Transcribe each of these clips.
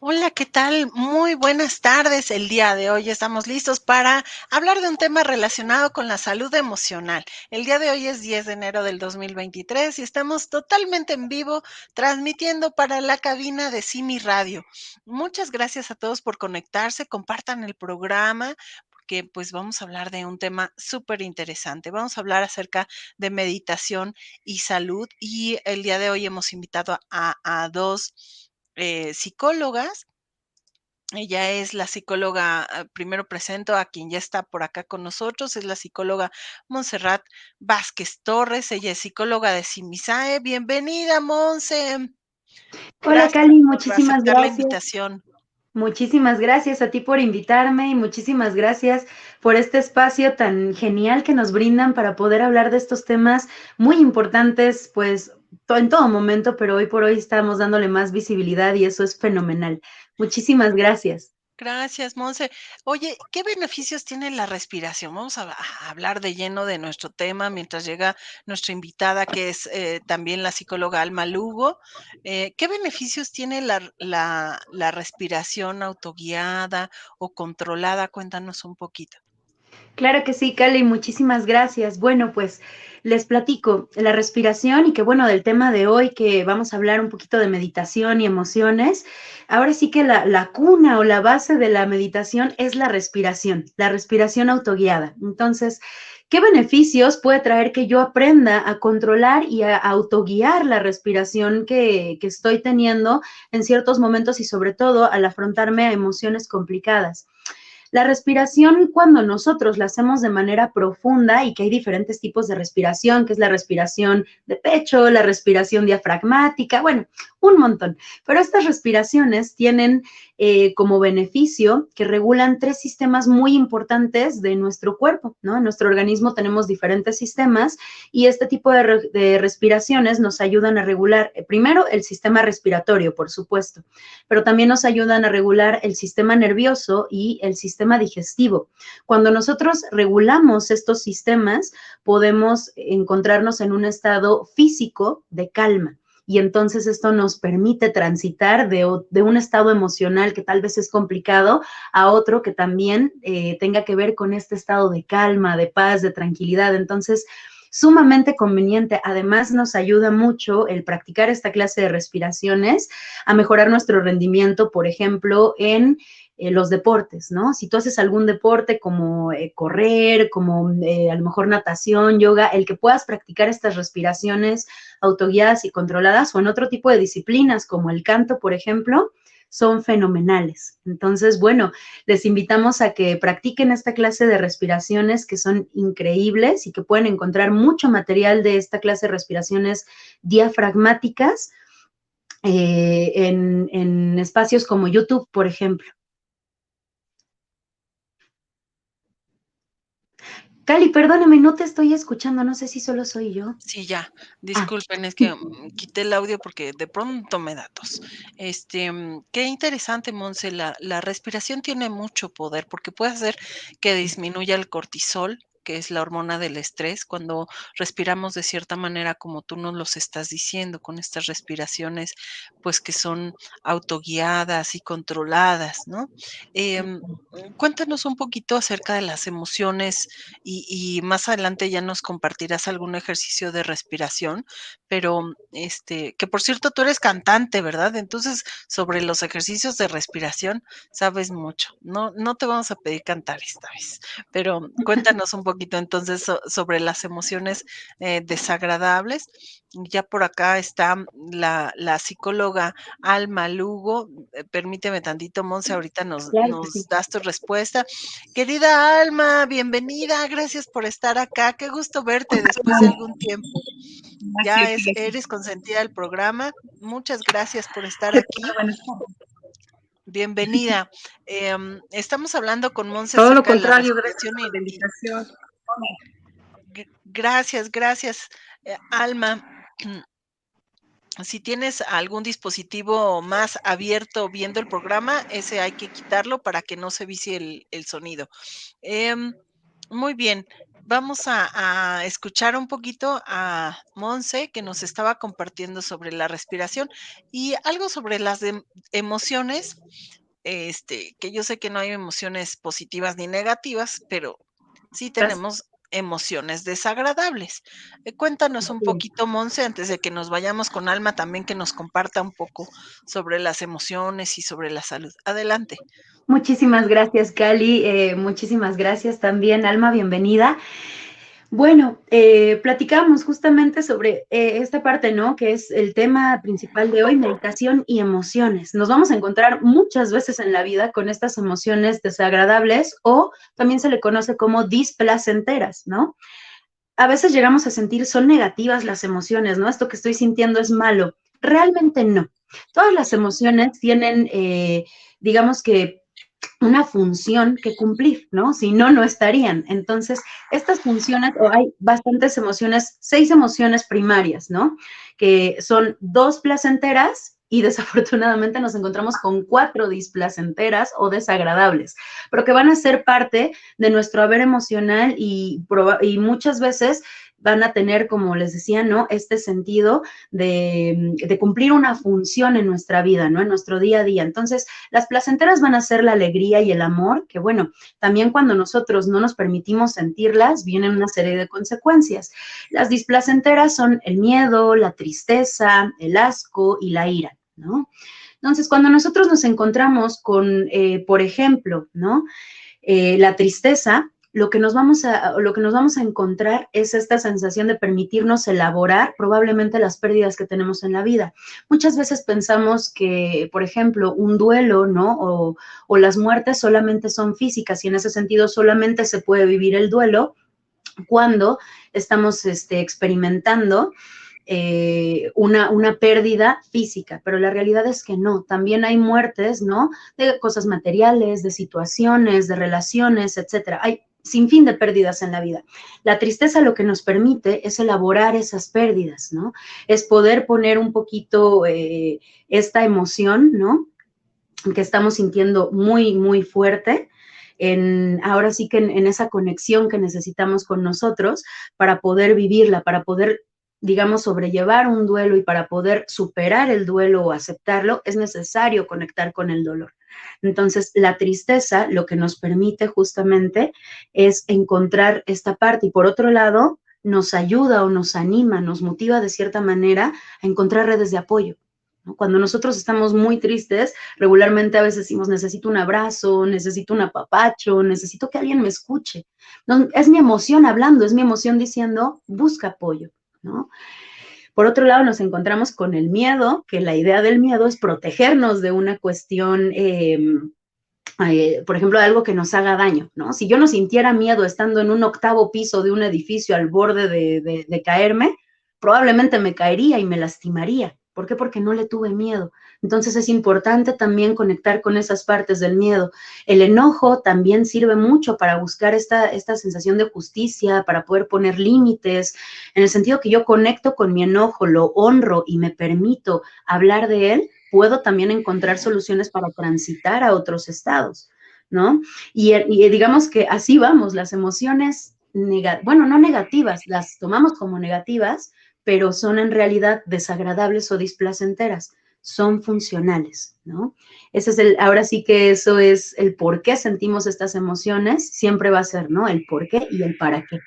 Hola, ¿qué tal? Muy buenas tardes. El día de hoy estamos listos para hablar de un tema relacionado con la salud emocional. El día de hoy es 10 de enero del 2023 y estamos totalmente en vivo transmitiendo para la cabina de Simi Radio. Muchas gracias a todos por conectarse, compartan el programa porque pues vamos a hablar de un tema súper interesante. Vamos a hablar acerca de meditación y salud y el día de hoy hemos invitado a dos psicólogas. Ella es la psicóloga, primero presento a quien ya está por acá con nosotros, es la psicóloga Montserrat Vázquez Torres, ella es psicóloga de Simisae. Bienvenida, Monse. Hola Gracias Cali, por muchísimas aceptar la gracias. invitación. Muchísimas gracias a ti por invitarme y muchísimas gracias por este espacio tan genial que nos brindan para poder hablar de estos temas muy importantes, pues en todo momento, pero hoy por hoy estamos dándole más visibilidad y eso es fenomenal. Muchísimas gracias. Gracias, Monse. Oye, ¿qué beneficios tiene la respiración? Vamos a hablar de lleno de nuestro tema mientras llega nuestra invitada, que es también la psicóloga Alma Lugo. ¿Qué beneficios tiene la respiración autoguiada o controlada? Cuéntanos un poquito. Claro que sí, Cali, muchísimas gracias. Bueno, pues les platico la respiración y que bueno, del tema de hoy que vamos a hablar un poquito de meditación y emociones. Ahora sí que la cuna o la base de la meditación es la respiración autoguiada. Entonces, ¿qué beneficios puede traer que yo aprenda a controlar y a autoguiar la respiración que estoy teniendo en ciertos momentos y sobre todo al afrontarme a emociones complicadas? La respiración, cuando nosotros la hacemos de manera profunda y que hay diferentes tipos de respiración, que es la respiración de pecho, la respiración diafragmática, bueno, un montón. Pero estas respiraciones tienen como beneficio que regulan tres sistemas muy importantes de nuestro cuerpo, ¿no? En nuestro organismo tenemos diferentes sistemas y este tipo de respiraciones nos ayudan a regular, primero, el sistema respiratorio, por supuesto, pero también nos ayudan a regular el sistema nervioso y el sistema digestivo. Cuando nosotros regulamos estos sistemas, podemos encontrarnos en un estado físico de calma. Y entonces esto nos permite transitar de un estado emocional que tal vez es complicado a otro que también tenga que ver con este estado de calma, de paz, de tranquilidad. Entonces, sumamente conveniente. Además, nos ayuda mucho el practicar esta clase de respiraciones a mejorar nuestro rendimiento, por ejemplo, en los deportes, ¿no? Si tú haces algún deporte como correr, como a lo mejor natación, yoga, el que puedas practicar estas respiraciones autoguiadas y controladas o en otro tipo de disciplinas como el canto, por ejemplo, son fenomenales. Entonces, bueno, les invitamos a que practiquen esta clase de respiraciones que son increíbles y que pueden encontrar mucho material de esta clase de respiraciones diafragmáticas en espacios como YouTube, por ejemplo. Cali, perdóname, no te estoy escuchando, no sé si solo soy yo. Sí, ya, Ah, disculpen, es que quité el audio porque de pronto me da tos. Qué interesante, Monse, la respiración tiene mucho poder porque puede hacer que disminuya el cortisol, que es la hormona del estrés, cuando respiramos de cierta manera como tú nos los estás diciendo, con estas respiraciones, pues que son autoguiadas y controladas, ¿no? Em, Cuéntanos un poquito acerca de las emociones y más adelante ya nos compartirás algún ejercicio de respiración, pero, que por cierto, tú eres cantante, ¿verdad? Entonces, sobre los ejercicios de respiración sabes mucho. No te vamos a pedir cantar esta vez, pero cuéntanos un poquito entonces sobre las emociones desagradables. Ya por acá está la psicóloga Alma Lugo. Permíteme tantito, Monse, ahorita claro que nos sí. das tu respuesta. Querida Alma, bienvenida, gracias por estar acá. Qué gusto verte después de algún tiempo. Gracias, Eres consentida del programa. Muchas gracias por estar ¿qué tal? aquí. Buenas tardes. Bienvenida. Estamos hablando con Monse Todo lo acerca de la contrario, gracias respiración por la invitación. gracias, Alma. Si tienes algún dispositivo más abierto viendo el programa, ese hay que quitarlo para que no se vicie el sonido. Em, Muy bien. Vamos a escuchar un poquito a Monse, que nos estaba compartiendo sobre la respiración y algo sobre las emociones, que yo sé que no hay emociones positivas ni negativas, pero sí Gracias. tenemos emociones desagradables. Cuéntanos un poquito, Monse, antes de que nos vayamos con Alma, también que nos comparta un poco sobre las emociones y sobre la salud. Adelante. Muchísimas gracias, Cali. Muchísimas gracias también, Alma, bienvenida. Bueno, platicamos justamente sobre esta parte, ¿no? Que es el tema principal de hoy, meditación y emociones. Nos vamos a encontrar muchas veces en la vida con estas emociones desagradables o también se le conoce como displacenteras, ¿no? A veces llegamos a sentir son negativas las emociones, ¿no? Esto que estoy sintiendo es malo. Realmente no. Todas las emociones tienen, digamos que una función que cumplir, ¿no? Si no, no estarían. Entonces, estas funciones, o hay bastantes emociones, 6 emociones primarias, ¿no? Que son 2 placenteras y desafortunadamente nos encontramos con 4 displacenteras o desagradables, pero que van a ser parte de nuestro haber emocional y muchas veces van a tener, como les decía, ¿no? Este sentido de cumplir una función en nuestra vida, ¿no? En nuestro día a día. Entonces, las placenteras van a ser la alegría y el amor, que bueno, también cuando nosotros no nos permitimos sentirlas, vienen una serie de consecuencias. Las displacenteras son el miedo, la tristeza, el asco y la ira, ¿no? Entonces, cuando nosotros nos encontramos con, por ejemplo, ¿no? La tristeza, lo que nos vamos a encontrar es esta sensación de permitirnos elaborar probablemente las pérdidas que tenemos en la vida. Muchas veces pensamos que, por ejemplo, un duelo, ¿no? O las muertes solamente son físicas y en ese sentido solamente se puede vivir el duelo cuando estamos experimentando una pérdida física, pero la realidad es que no, también hay muertes, ¿no? De cosas materiales, de situaciones, de relaciones, etcétera. Hay sin fin de pérdidas en la vida. La tristeza lo que nos permite es elaborar esas pérdidas, ¿no? Es poder poner un poquito esta emoción, ¿no? Que estamos sintiendo muy, muy fuerte. Ahora sí que en esa conexión que necesitamos con nosotros para poder vivirla, para poder, digamos, sobrellevar un duelo y para poder superar el duelo o aceptarlo, es necesario conectar con el dolor. Entonces, la tristeza lo que nos permite justamente es encontrar esta parte y por otro lado, nos ayuda o nos anima, nos motiva de cierta manera a encontrar redes de apoyo. ¿No? Cuando nosotros estamos muy tristes, regularmente a veces decimos, necesito un abrazo, necesito un apapacho, necesito que alguien me escuche. No, es mi emoción hablando, es mi emoción diciendo, busca apoyo, ¿no? Por otro lado, nos encontramos con el miedo, que la idea del miedo es protegernos de una cuestión, por ejemplo, de algo que nos haga daño, ¿no? Si yo no sintiera miedo estando en un 8º piso de un edificio al borde de caerme, probablemente me caería y me lastimaría. ¿Por qué? Porque no le tuve miedo. Entonces es importante también conectar con esas partes del miedo. El enojo también sirve mucho para buscar esta sensación de justicia, para poder poner límites, en el sentido que yo conecto con mi enojo, lo honro y me permito hablar de él, puedo también encontrar soluciones para transitar a otros estados, ¿no? Y digamos que así vamos, las emociones, bueno, no negativas, las tomamos como negativas, pero son en realidad desagradables o displacenteras, son funcionales, ¿no? Ese es ahora sí que eso es el por qué sentimos estas emociones, siempre va a ser, ¿no? El por qué y el para qué.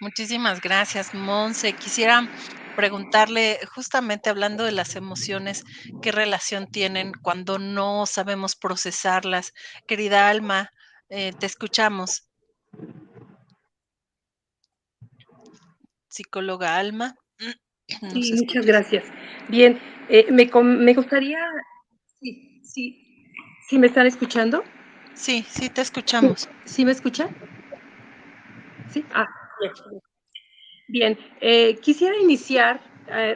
Muchísimas gracias, Monse. Quisiera preguntarle, justamente hablando de las emociones, ¿qué relación tienen cuando no sabemos procesarlas? Querida Alma, te escuchamos. Psicóloga Alma, ¿nos Sí, muchas escuchas? gracias. Bien, me gustaría, sí, sí, ¿sí me están escuchando? Sí, sí, te Sí, escuchamos. ¿sí me escuchan? Sí. Bien. Bien, quisiera iniciar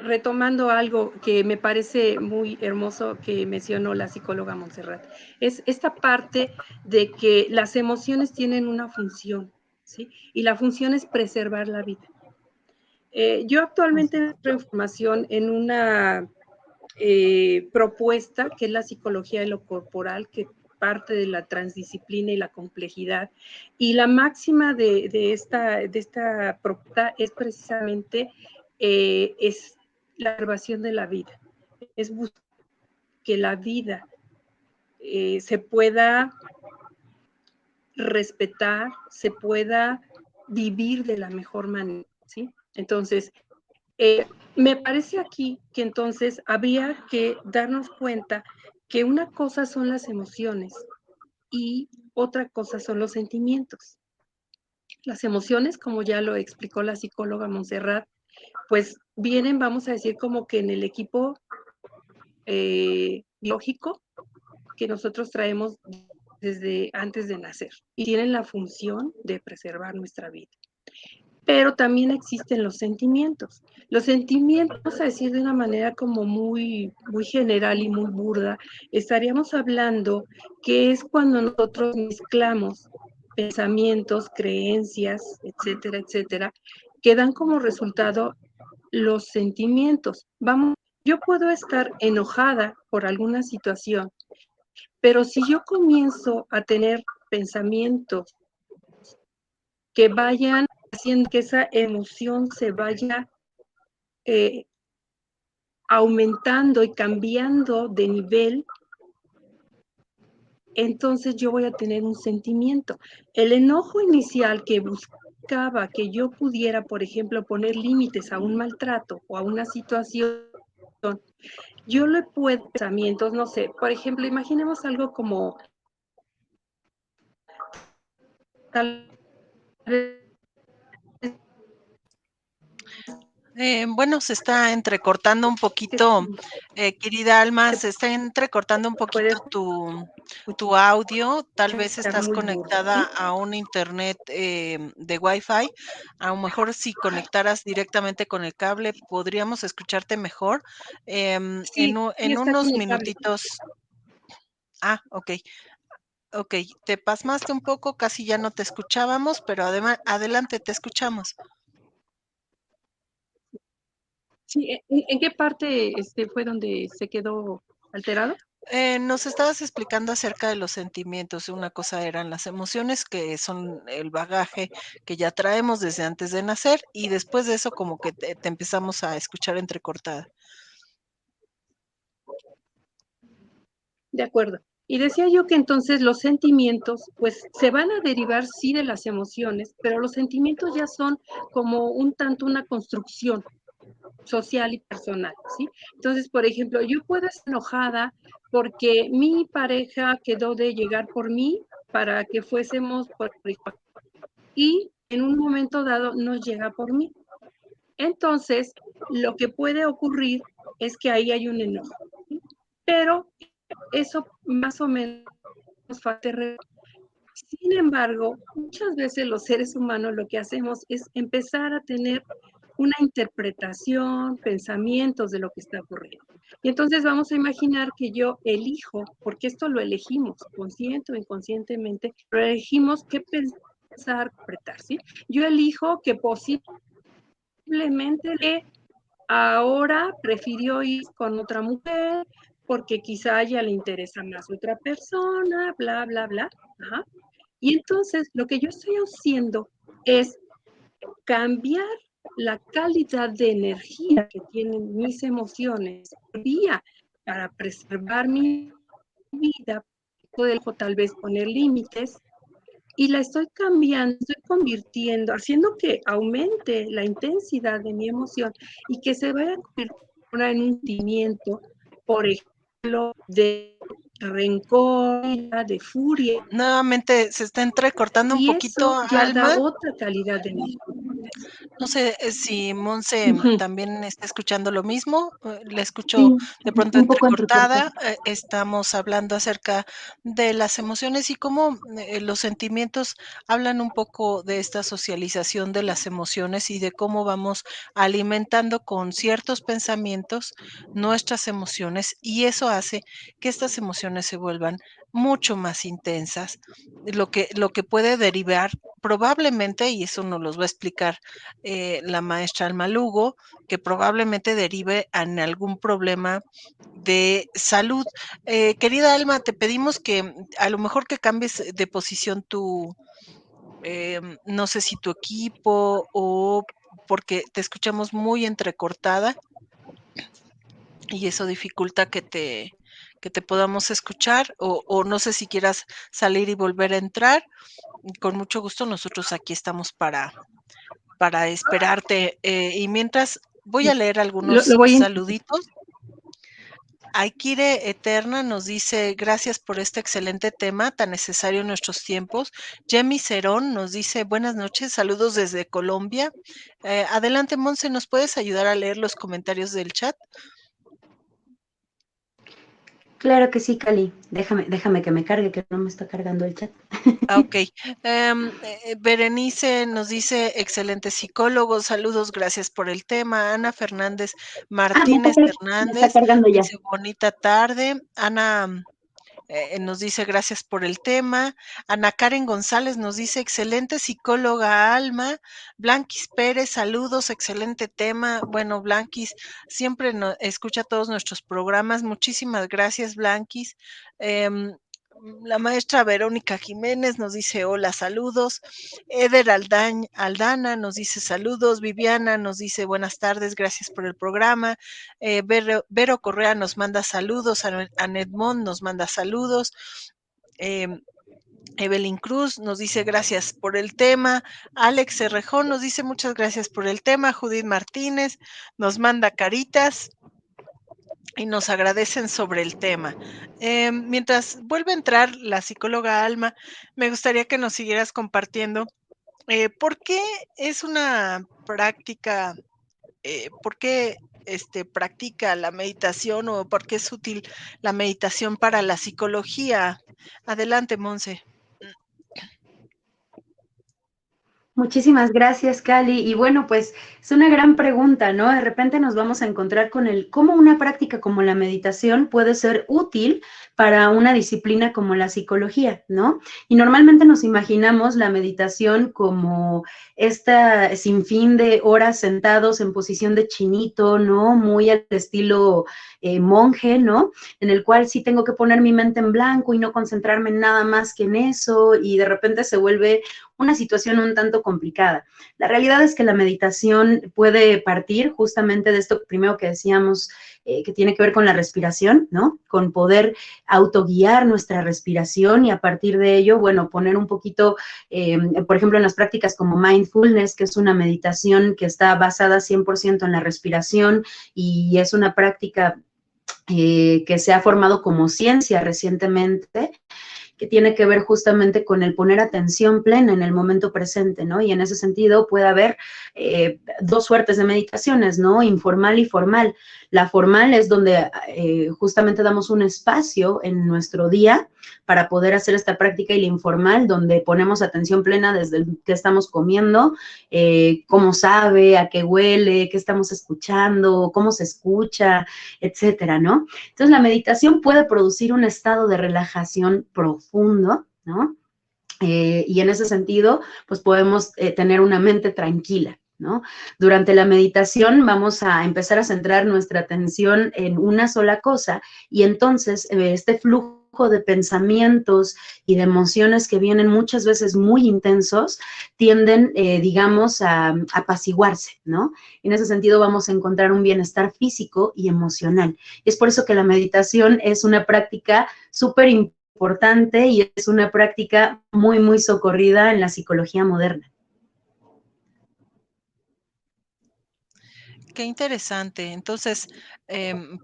retomando algo que me parece muy hermoso que mencionó la psicóloga Montserrat. Es esta parte de que las emociones tienen una función, ¿sí? Y la función es preservar la vida. Yo actualmente entro en formación en una propuesta, que es la psicología de lo corporal, que parte de la transdisciplina y la complejidad. Y la máxima de esta propuesta es precisamente es la observación de la vida, es buscar que la vida se pueda respetar, se pueda vivir de la mejor manera, ¿sí? Entonces, me parece aquí que entonces habría que darnos cuenta que una cosa son las emociones y otra cosa son los sentimientos. Las emociones, como ya lo explicó la psicóloga Montserrat, pues vienen, vamos a decir, como que en el equipo biológico que nosotros traemos desde antes de nacer y tienen la función de preservar nuestra vida. Pero también existen los sentimientos. Los sentimientos, vamos a decir de una manera como muy, muy general y muy burda, estaríamos hablando que es cuando nosotros mezclamos pensamientos, creencias, etcétera, etcétera, que dan como resultado los sentimientos. Vamos, yo puedo estar enojada por alguna situación, pero si yo comienzo a tener pensamientos que vayan haciendo que esa emoción se vaya aumentando y cambiando de nivel, entonces yo voy a tener un sentimiento. El enojo inicial que buscaba que yo pudiera, por ejemplo, poner límites a un maltrato o a una situación, yo le puedo pensamientos, no sé, por ejemplo, imaginemos algo como tal vez Bueno, se está entrecortando un poquito, querida Alma, se se está entrecortando un puede poquito tu audio. Tal vez escuchar estás muy burdo, conectada ¿sí? a un internet de Wi-Fi. A lo mejor si conectaras directamente con el cable, podríamos escucharte mejor. Sí, sí En está con unos el cable. minutitos. Ah, ok. Ok, te pasmaste un poco, casi ya no te escuchábamos, pero además, adelante, te escuchamos. Sí, ¿en qué parte fue donde se quedó alterado? Nos estabas explicando acerca de los sentimientos. Una cosa eran las emociones, que son el bagaje que ya traemos desde antes de nacer, y después de eso como que te empezamos a escuchar entrecortada. De acuerdo. Y decía yo que entonces los sentimientos, pues se van a derivar sí de las emociones, pero los sentimientos ya son como un tanto una construcción social y personal, ¿sí? Entonces, por ejemplo, yo puedo estar enojada porque mi pareja quedó de llegar por mí para que fuésemos por y en un momento dado no llega por mí. Entonces, lo que puede ocurrir es que ahí hay un enojo, ¿sí? Pero eso más o menos falta. Sin embargo, muchas veces los seres humanos lo que hacemos es empezar a tener una interpretación, pensamientos de lo que está ocurriendo. Y entonces vamos a imaginar que yo elijo, porque esto lo elegimos, consciente o inconscientemente, lo elegimos qué pensar, interpretar, ¿sí? Yo elijo que posiblemente ahora prefirió ir con otra mujer porque quizá a ella le interesa más otra persona, bla, bla, bla. Ajá. Y entonces lo que yo estoy haciendo es cambiar la calidad de energía que tienen mis emociones vía para preservar mi vida, puedo tal vez poner límites y la estoy cambiando, estoy convirtiendo, haciendo que aumente la intensidad de mi emoción y que se vaya a convertir en un sentimiento, por ejemplo, de rencor, de furia, Nuevamente se está entrecortando un y poquito, eso ya da Alma. otra calidad de energía. No sé si Monse Ujú. también está escuchando lo mismo. La escucho Sí, de pronto un poco entrecortado. entrecortada. Estamos hablando acerca de las emociones y cómo los sentimientos hablan un poco de esta socialización de las emociones y de cómo vamos alimentando con ciertos pensamientos nuestras emociones, y eso hace que estas emociones se vuelvan mucho más intensas, lo que puede derivar probablemente, y eso nos los va a explicar la maestra Alma Lugo, que probablemente derive en algún problema de salud. Querida Alma, te pedimos que a lo mejor que cambies de posición no sé si tu equipo o porque te escuchamos muy entrecortada y eso dificulta que te podamos escuchar o no sé si quieras salir y volver a entrar. Con mucho gusto, nosotros aquí estamos para esperarte. Y mientras voy a leer Lo algunos voy a intentar. saluditos. Aikire Eterna nos dice, gracias por este excelente tema tan necesario en nuestros tiempos. Jemmy Cerón nos dice, buenas noches, saludos desde Colombia. Adelante, Monse, ¿nos puedes ayudar a leer los comentarios del chat? Claro que sí, Cali. Déjame que me cargue, que no me está cargando el chat. Ok. Berenice nos dice, excelente psicólogo, saludos, gracias por el tema. Ana Fernández Ah, Martínez me está Hernández cargando ya. dice, bonita tarde. Ana nos dice gracias por el tema. Ana Karen González nos dice excelente psicóloga Alma. Blanquis Pérez, saludos, excelente tema. Bueno, Blanquis siempre escucha todos nuestros programas. Muchísimas gracias, Blanquis. La maestra Verónica Jiménez nos dice hola, saludos. Eder Aldana nos dice saludos. Viviana nos dice buenas tardes, gracias por el programa. Vero Correa nos manda saludos. Anedmond nos manda saludos. Evelyn Cruz nos dice gracias por el tema. Alex Cerrejón nos dice muchas gracias por el tema. Judith Martínez nos manda caritas y nos agradecen sobre el tema. Mientras vuelve a entrar la psicóloga Alma, me gustaría que nos siguieras compartiendo por qué es una práctica, por qué practica la meditación o por qué es útil la meditación para la psicología. Adelante, Monse. Muchísimas gracias, Cali. Y bueno, pues es una gran pregunta, ¿no? De repente nos vamos a encontrar con el cómo una práctica como la meditación puede ser útil para una disciplina como la psicología, ¿no? Y normalmente nos imaginamos la meditación como esta sinfín de horas sentados en posición de chinito, ¿no? Muy al estilo monje, ¿no? En el cual sí tengo que poner mi mente en blanco y no concentrarme en nada más que en eso y de repente se vuelve una situación un tanto complicada. La realidad es que la meditación puede partir justamente de esto primero que decíamos, que tiene que ver con la respiración, ¿no? Con poder autoguiar nuestra respiración y a partir de ello, bueno, poner un poquito, por ejemplo, en las prácticas como mindfulness, que es una meditación que está basada 100% en la respiración y es una práctica que se ha formado como ciencia recientemente, que tiene que ver justamente con el poner atención plena en el momento presente, ¿no? Y en ese sentido puede haber dos suertes de meditaciones, ¿no? Informal y formal. La formal es donde justamente damos un espacio en nuestro día para poder hacer esta práctica y la informal, donde ponemos atención plena desde el que estamos comiendo, cómo sabe, a qué huele, qué estamos escuchando, cómo se escucha, etcétera, ¿no? Entonces, la meditación puede producir un estado de relajación profundo, ¿no? Y en ese sentido, pues podemos tener una mente tranquila, ¿no? Durante la meditación vamos a empezar a centrar nuestra atención en una sola cosa y entonces este flujo de pensamientos y de emociones que vienen muchas veces muy intensos tienden, digamos, a apaciguarse, ¿no? En ese sentido vamos a encontrar un bienestar físico y emocional. Y es por eso que la meditación es una práctica súper importante y es una práctica muy, muy socorrida en la psicología moderna. Qué interesante. Entonces,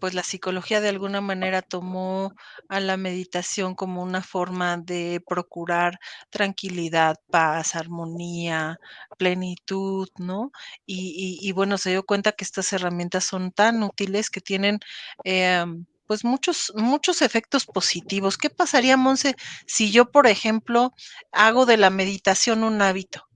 pues la psicología de alguna manera tomó a la meditación como una forma de procurar tranquilidad, paz, armonía, plenitud, ¿no? Y bueno, se dio cuenta que estas herramientas son tan útiles que tienen pues muchos efectos positivos. ¿Qué pasaría, Monse, si yo, por ejemplo, hago de la meditación un hábito?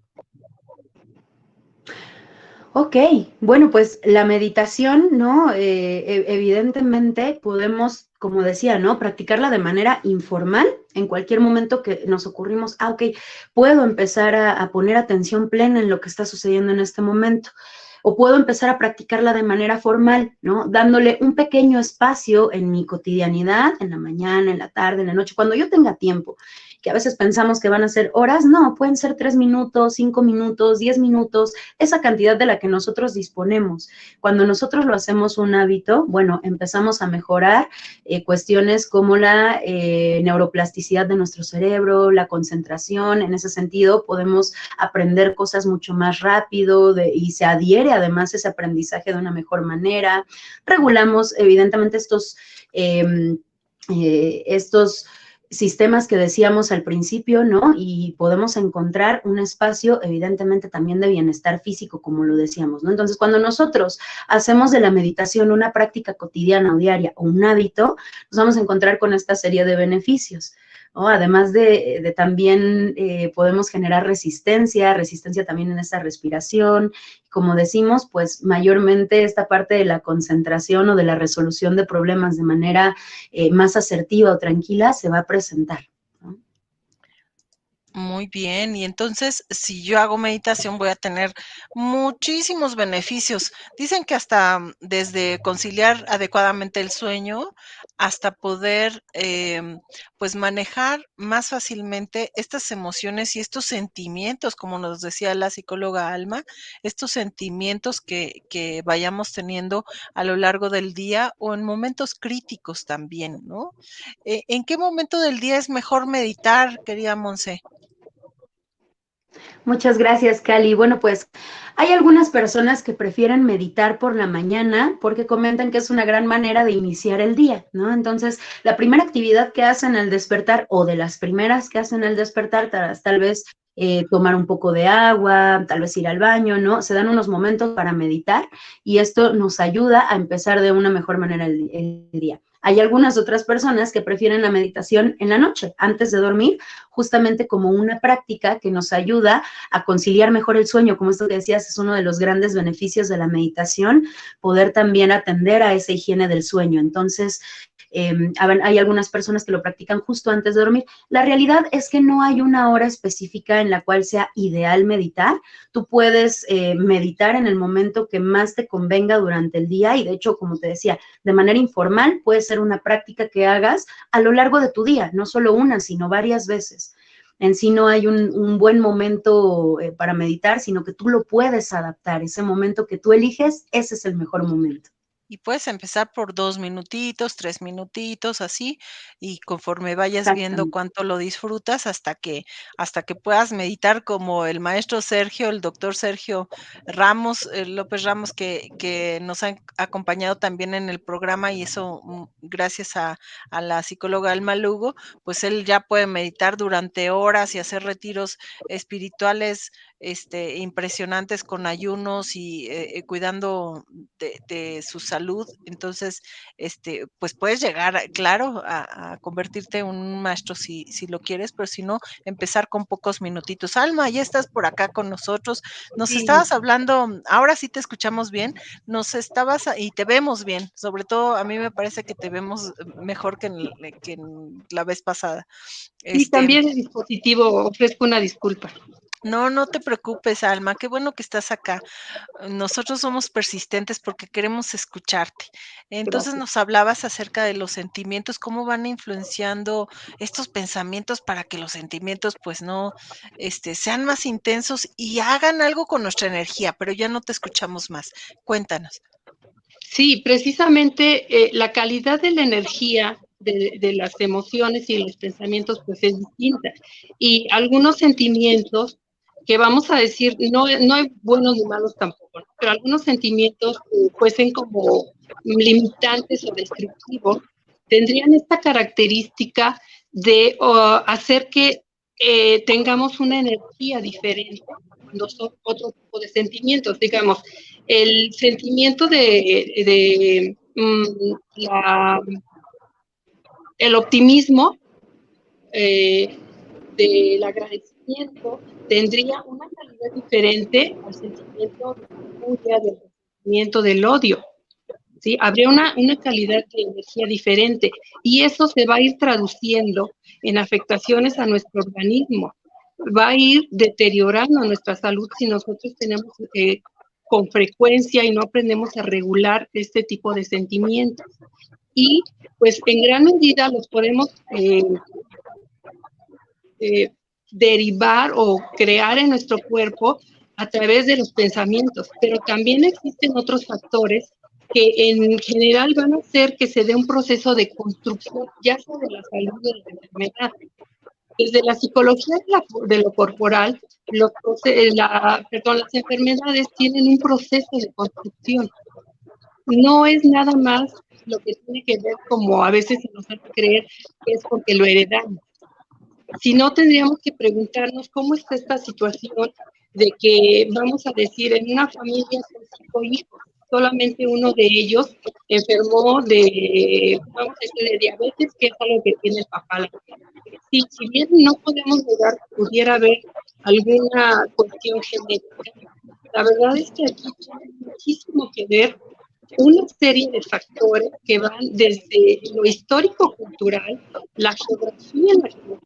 Ok, bueno, pues la meditación, ¿no? Evidentemente podemos, como decía, ¿no? Practicarla de manera informal en cualquier momento que nos ocurrimos, ok, puedo empezar a poner atención plena en lo que está sucediendo en este momento. O puedo empezar a practicarla de manera formal, ¿no? Dándole un pequeño espacio en mi cotidianidad, en la mañana, en la tarde, en la noche, cuando yo tenga tiempo, que a veces pensamos que van a ser horas, no, pueden ser 3 minutos, 5 minutos, 10 minutos, esa cantidad de la que nosotros disponemos. Cuando nosotros lo hacemos un hábito, bueno, empezamos a mejorar cuestiones como la neuroplasticidad de nuestro cerebro, la concentración, en ese sentido podemos aprender cosas mucho más rápido y se adhiere además ese aprendizaje de una mejor manera. Regulamos evidentemente estos sistemas que decíamos al principio, ¿no? Y podemos encontrar un espacio, evidentemente, también de bienestar físico, como lo decíamos, ¿no? Entonces, cuando nosotros hacemos de la meditación una práctica cotidiana o diaria o un hábito, nos vamos a encontrar con esta serie de beneficios, ¿no? Además de también podemos generar resistencia también en esa respiración. Como decimos, pues mayormente esta parte de la concentración o de la resolución de problemas de manera más asertiva o tranquila se va a presentar, ¿no? Muy bien, y entonces si yo hago meditación voy a tener muchísimos beneficios. Dicen que hasta desde conciliar adecuadamente el sueño hasta poder pues manejar más fácilmente estas emociones y estos sentimientos, como nos decía la psicóloga Alma, estos sentimientos que vayamos teniendo a lo largo del día o en momentos críticos también, ¿no? ¿En qué momento del día es mejor meditar, querida Monse? Muchas gracias, Cali. Bueno, pues hay algunas personas que prefieren meditar por la mañana porque comentan que es una gran manera de iniciar el día, ¿no? Entonces, la primera actividad que hacen al despertar o de las primeras que hacen al despertar, tal vez tomar un poco de agua, tal vez ir al baño, ¿no? Se dan unos momentos para meditar y esto nos ayuda a empezar de una mejor manera el día. Hay algunas otras personas que prefieren la meditación en la noche, antes de dormir, justamente como una práctica que nos ayuda a conciliar mejor el sueño, como esto que decías, es uno de los grandes beneficios de la meditación, poder también atender a esa higiene del sueño. Entonces, hay algunas personas que lo practican justo antes de dormir. La realidad es que no hay una hora específica en la cual sea ideal meditar. Tú puedes meditar en el momento que más te convenga durante el día y de hecho, como te decía, de manera informal puede ser una práctica que hagas a lo largo de tu día, no solo una, sino varias veces. En sí no hay un buen momento para meditar, sino que tú lo puedes adaptar. Ese momento que tú eliges, ese es el mejor momento. Y puedes empezar por 2 minutitos, 3 minutitos, así, y conforme vayas viendo Exactamente. cuánto lo disfrutas hasta que puedas meditar como el maestro Sergio, el doctor Sergio Ramos, López Ramos, que nos ha acompañado también en el programa y eso, gracias a la psicóloga Alma Lugo, pues él ya puede meditar durante horas y hacer retiros espirituales, impresionantes con ayunos y, cuidando de su salud. Entonces, pues puedes llegar, claro, a convertirte en un maestro si lo quieres, pero si no, empezar con pocos minutitos. Alma, ya estás por acá con nosotros. Nos Sí. estabas hablando, ahora sí te escuchamos bien, y te vemos bien. Sobre todo, a mí me parece que te vemos mejor que en la vez pasada. Y Este, cambié de dispositivo, ofrezco una disculpa. no, no te preocupes, Alma, qué bueno que estás acá. Nosotros somos persistentes porque queremos escucharte. Entonces Gracias. nos hablabas acerca de los sentimientos, cómo van influenciando estos pensamientos para que los sentimientos, pues no, sean más intensos y hagan algo con nuestra energía, pero ya no te escuchamos más. Cuéntanos. Sí, precisamente la calidad de la energía de las emociones y los pensamientos pues es distinta. Y algunos sentimientos que vamos a decir, no hay buenos ni malos tampoco, ¿no? Pero algunos sentimientos fuesen como limitantes o destructivos, tendrían esta característica de hacer que tengamos una energía diferente cuando son otro tipo de sentimientos, digamos el sentimiento el optimismo, del agradecimiento, tendría una calidad diferente al sentimiento de furia, del resentimiento, del odio. ¿Sí? Habría una calidad de energía diferente y eso se va a ir traduciendo en afectaciones a nuestro organismo. Va a ir deteriorando nuestra salud si nosotros tenemos con frecuencia y no aprendemos a regular este tipo de sentimientos. Y pues en gran medida los podemos derivar o crear en nuestro cuerpo a través de los pensamientos, pero también existen otros factores que en general van a hacer que se dé un proceso de construcción, ya sea de la salud o de la enfermedad. Desde la psicología de lo corporal, las enfermedades tienen un proceso de construcción. No es nada más lo que tiene que ver, como a veces se nos hace creer, que es porque lo heredamos. Si no, tendríamos que preguntarnos cómo está esta situación de que, vamos a decir, en una familia son 5 hijos, solamente uno de ellos enfermó de, vamos a decir, de diabetes, que es algo que tiene el papá. Sí, si bien no podemos negar que pudiera haber alguna cuestión genética, la verdad es que aquí tiene muchísimo que ver una serie de factores que van desde lo histórico-cultural, la geografía en la que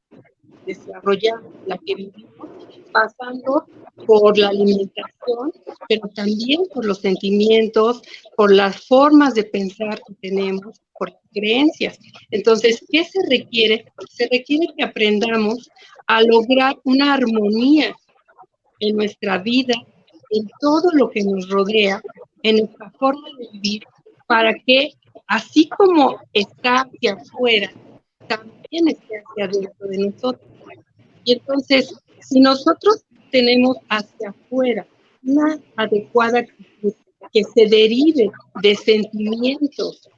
desarrollamos, la que vivimos, pasando por la alimentación, pero también por los sentimientos, por las formas de pensar que tenemos, por las creencias. Entonces, ¿qué se requiere? Se requiere que aprendamos a lograr una armonía en nuestra vida, en todo lo que nos rodea, en nuestra forma de vivir, para que, así como está hacia afuera, también esté hacia adentro de nosotros. Y entonces, si nosotros tenemos hacia afuera una adecuada actitud que se derive de sentimientos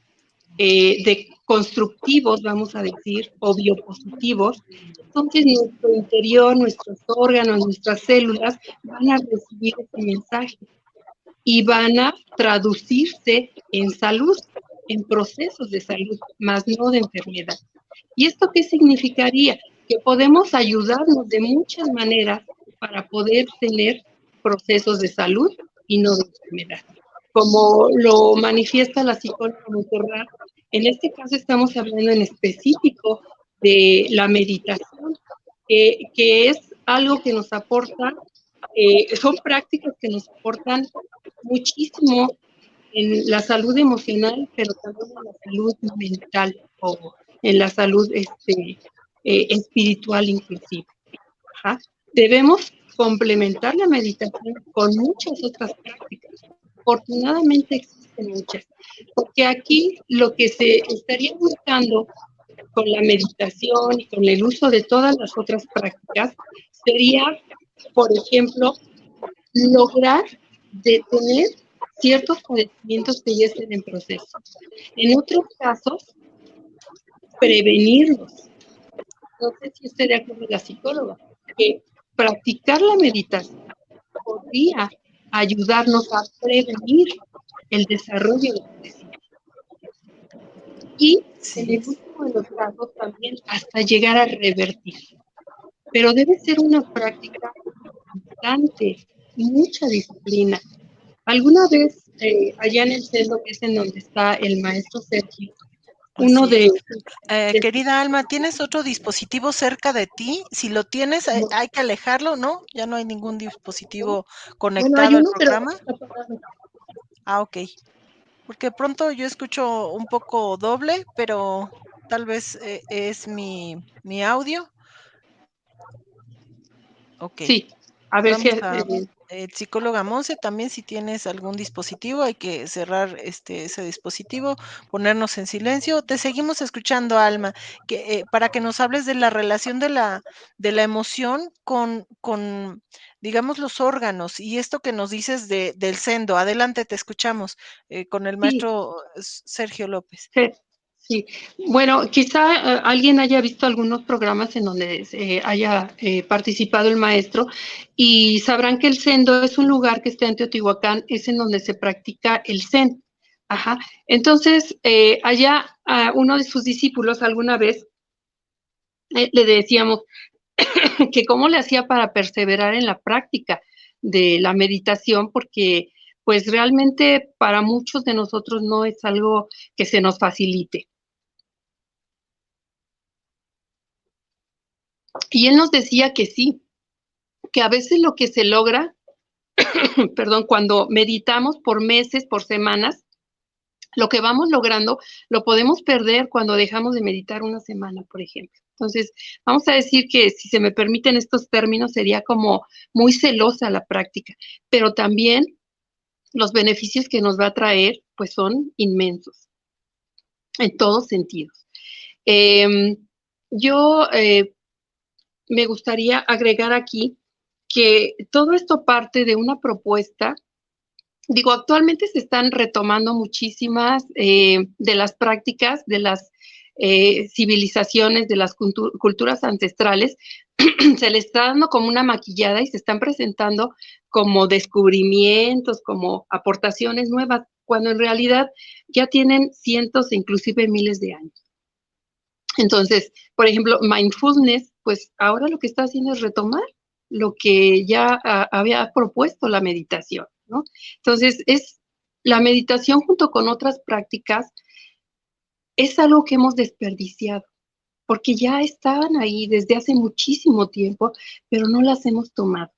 de constructivos, vamos a decir, o biopositivos, entonces nuestro interior, nuestros órganos, nuestras células van a recibir ese mensaje y van a traducirse en salud, en procesos de salud, más no de enfermedad. ¿Y esto qué significaría? Que podemos ayudarnos de muchas maneras para poder tener procesos de salud y no de enfermedad. Como lo manifiesta la psicóloga Montserrat, en este caso estamos hablando en específico de la meditación, que es algo que nos aporta, son prácticas que nos aportan muchísimo en la salud emocional, pero también en la salud mental o en la salud espiritual inclusive. Ajá. Debemos complementar la meditación con muchas otras prácticas. Afortunadamente existen muchas, porque aquí lo que se estaría buscando con la meditación y con el uso de todas las otras prácticas sería, por ejemplo, lograr detener ciertos padecimientos que ya estén en proceso. En otros casos, prevenirlos. No sé si esté de acuerdo la psicóloga, que practicar la meditación podría ayudarnos a prevenir el desarrollo de padecimientos. Y en el último de los casos también hasta llegar a revertir. Pero debe ser una práctica constante, mucha disciplina. Alguna vez allá en el centro, que es en donde está el maestro Sergio, uno de querida Alma, ¿tienes otro dispositivo cerca de ti? Si lo tienes, hay que alejarlo, ¿no? Ya no hay ningún dispositivo conectado al programa. Ah, ok. Porque pronto yo escucho un poco doble, pero tal vez es mi audio. Ok. Sí, a ver si Vamos a psicóloga Monse, también si tienes algún dispositivo, hay que cerrar ese dispositivo, ponernos en silencio. Te seguimos escuchando, Alma, que para que nos hables de la relación de la emoción con, digamos, los órganos y esto que nos dices del sendo. Adelante, te escuchamos con el maestro Sergio López. Sí, bueno, quizá alguien haya visto algunos programas en donde haya participado el maestro y sabrán que el Sendo es un lugar que está en Teotihuacán, es en donde se practica el Zen. Ajá. Entonces, allá a uno de sus discípulos alguna vez le decíamos, que cómo le hacía para perseverar en la práctica de la meditación, porque pues realmente para muchos de nosotros no es algo que se nos facilite. Y él nos decía que sí, que a veces lo que se logra, perdón, cuando meditamos por meses, por semanas, lo que vamos logrando lo podemos perder cuando dejamos de meditar una semana, por ejemplo. Entonces, vamos a decir que si se me permiten estos términos, sería como muy celosa la práctica, pero también los beneficios que nos va a traer, pues son inmensos, en todos sentidos. Eh, yo me gustaría agregar aquí que todo esto parte de una propuesta. Digo, actualmente se están retomando muchísimas de las prácticas de las civilizaciones, de las culturas ancestrales, se les está dando como una maquillada y se están presentando como descubrimientos, como aportaciones nuevas, cuando en realidad ya tienen cientos e inclusive miles de años. Entonces, por ejemplo, mindfulness, pues ahora lo que está haciendo es retomar lo que ya había propuesto la meditación, ¿no? Entonces, la meditación junto con otras prácticas es algo que hemos desperdiciado, porque ya estaban ahí desde hace muchísimo tiempo, pero no las hemos tomado.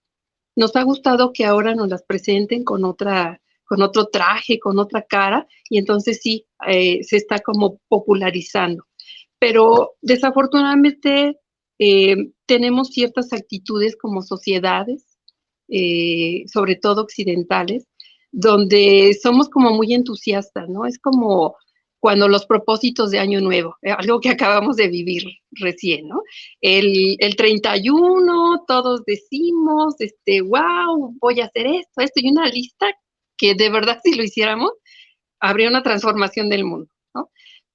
Nos ha gustado que ahora nos las presenten con otro traje, con otra cara, y entonces sí, se está como popularizando. Pero desafortunadamente tenemos ciertas actitudes como sociedades, sobre todo occidentales, donde somos como muy entusiastas, ¿no? Es como cuando los propósitos de Año Nuevo, algo que acabamos de vivir recién, ¿no? El 31, todos decimos, wow, voy a hacer esto, y una lista que de verdad si lo hiciéramos, habría una transformación del mundo, ¿no?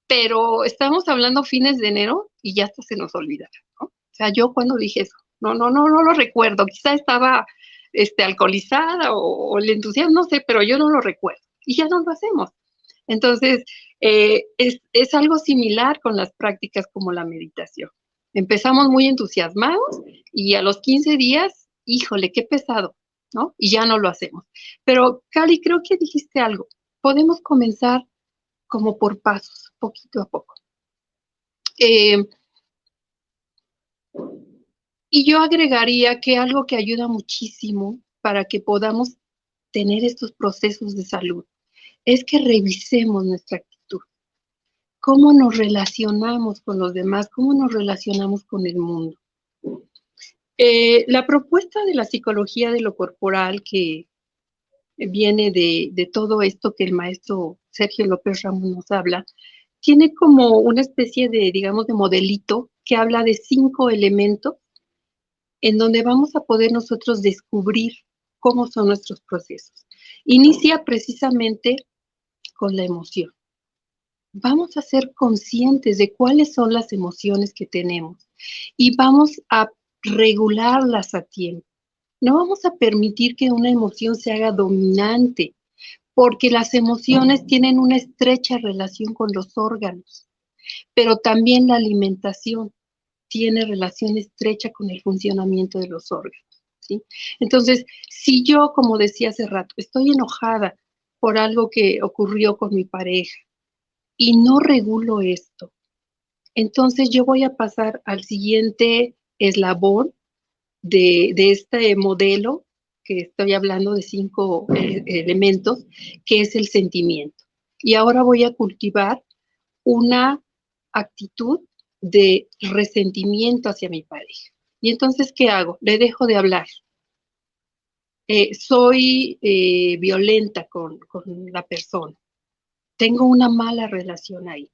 Pero estamos hablando fines de enero y ya hasta se nos olvida, ¿no? O sea, yo cuando dije eso, no lo recuerdo, quizá estaba alcoholizada o el entusiasmo, no sé, pero yo no lo recuerdo y ya no lo hacemos. Entonces, es algo similar con las prácticas como la meditación. Empezamos muy entusiasmados y a los 15 días, híjole, qué pesado, ¿no? Y ya no lo hacemos. Pero, Cali, creo que dijiste algo. Podemos comenzar como por pasos, poquito a poco. Eh, y yo agregaría que algo que ayuda muchísimo para que podamos tener estos procesos de salud es que revisemos nuestra actitud. ¿Cómo nos relacionamos con los demás? ¿Cómo nos relacionamos con el mundo? La propuesta de la psicología de lo corporal que viene de todo esto que el maestro Sergio López Ramos nos habla, tiene como una especie de, digamos, de modelito que habla de 5 elementos en donde vamos a poder nosotros descubrir cómo son nuestros procesos. Inicia precisamente con la emoción. Vamos a ser conscientes de cuáles son las emociones que tenemos y vamos a regularlas a tiempo. No vamos a permitir que una emoción se haga dominante, porque las emociones tienen una estrecha relación con los órganos, pero también la alimentación tiene relación estrecha con el funcionamiento de los órganos, ¿sí? Entonces, si yo, como decía hace rato, estoy enojada por algo que ocurrió con mi pareja y no regulo esto, entonces yo voy a pasar al siguiente eslabón de este modelo que estoy hablando de 5 elementos, que es el sentimiento. Y ahora voy a cultivar una actitud de resentimiento hacia mi pareja. Y entonces, ¿qué hago? Le dejo de hablar. Soy violenta con la persona. Tengo una mala relación ahí.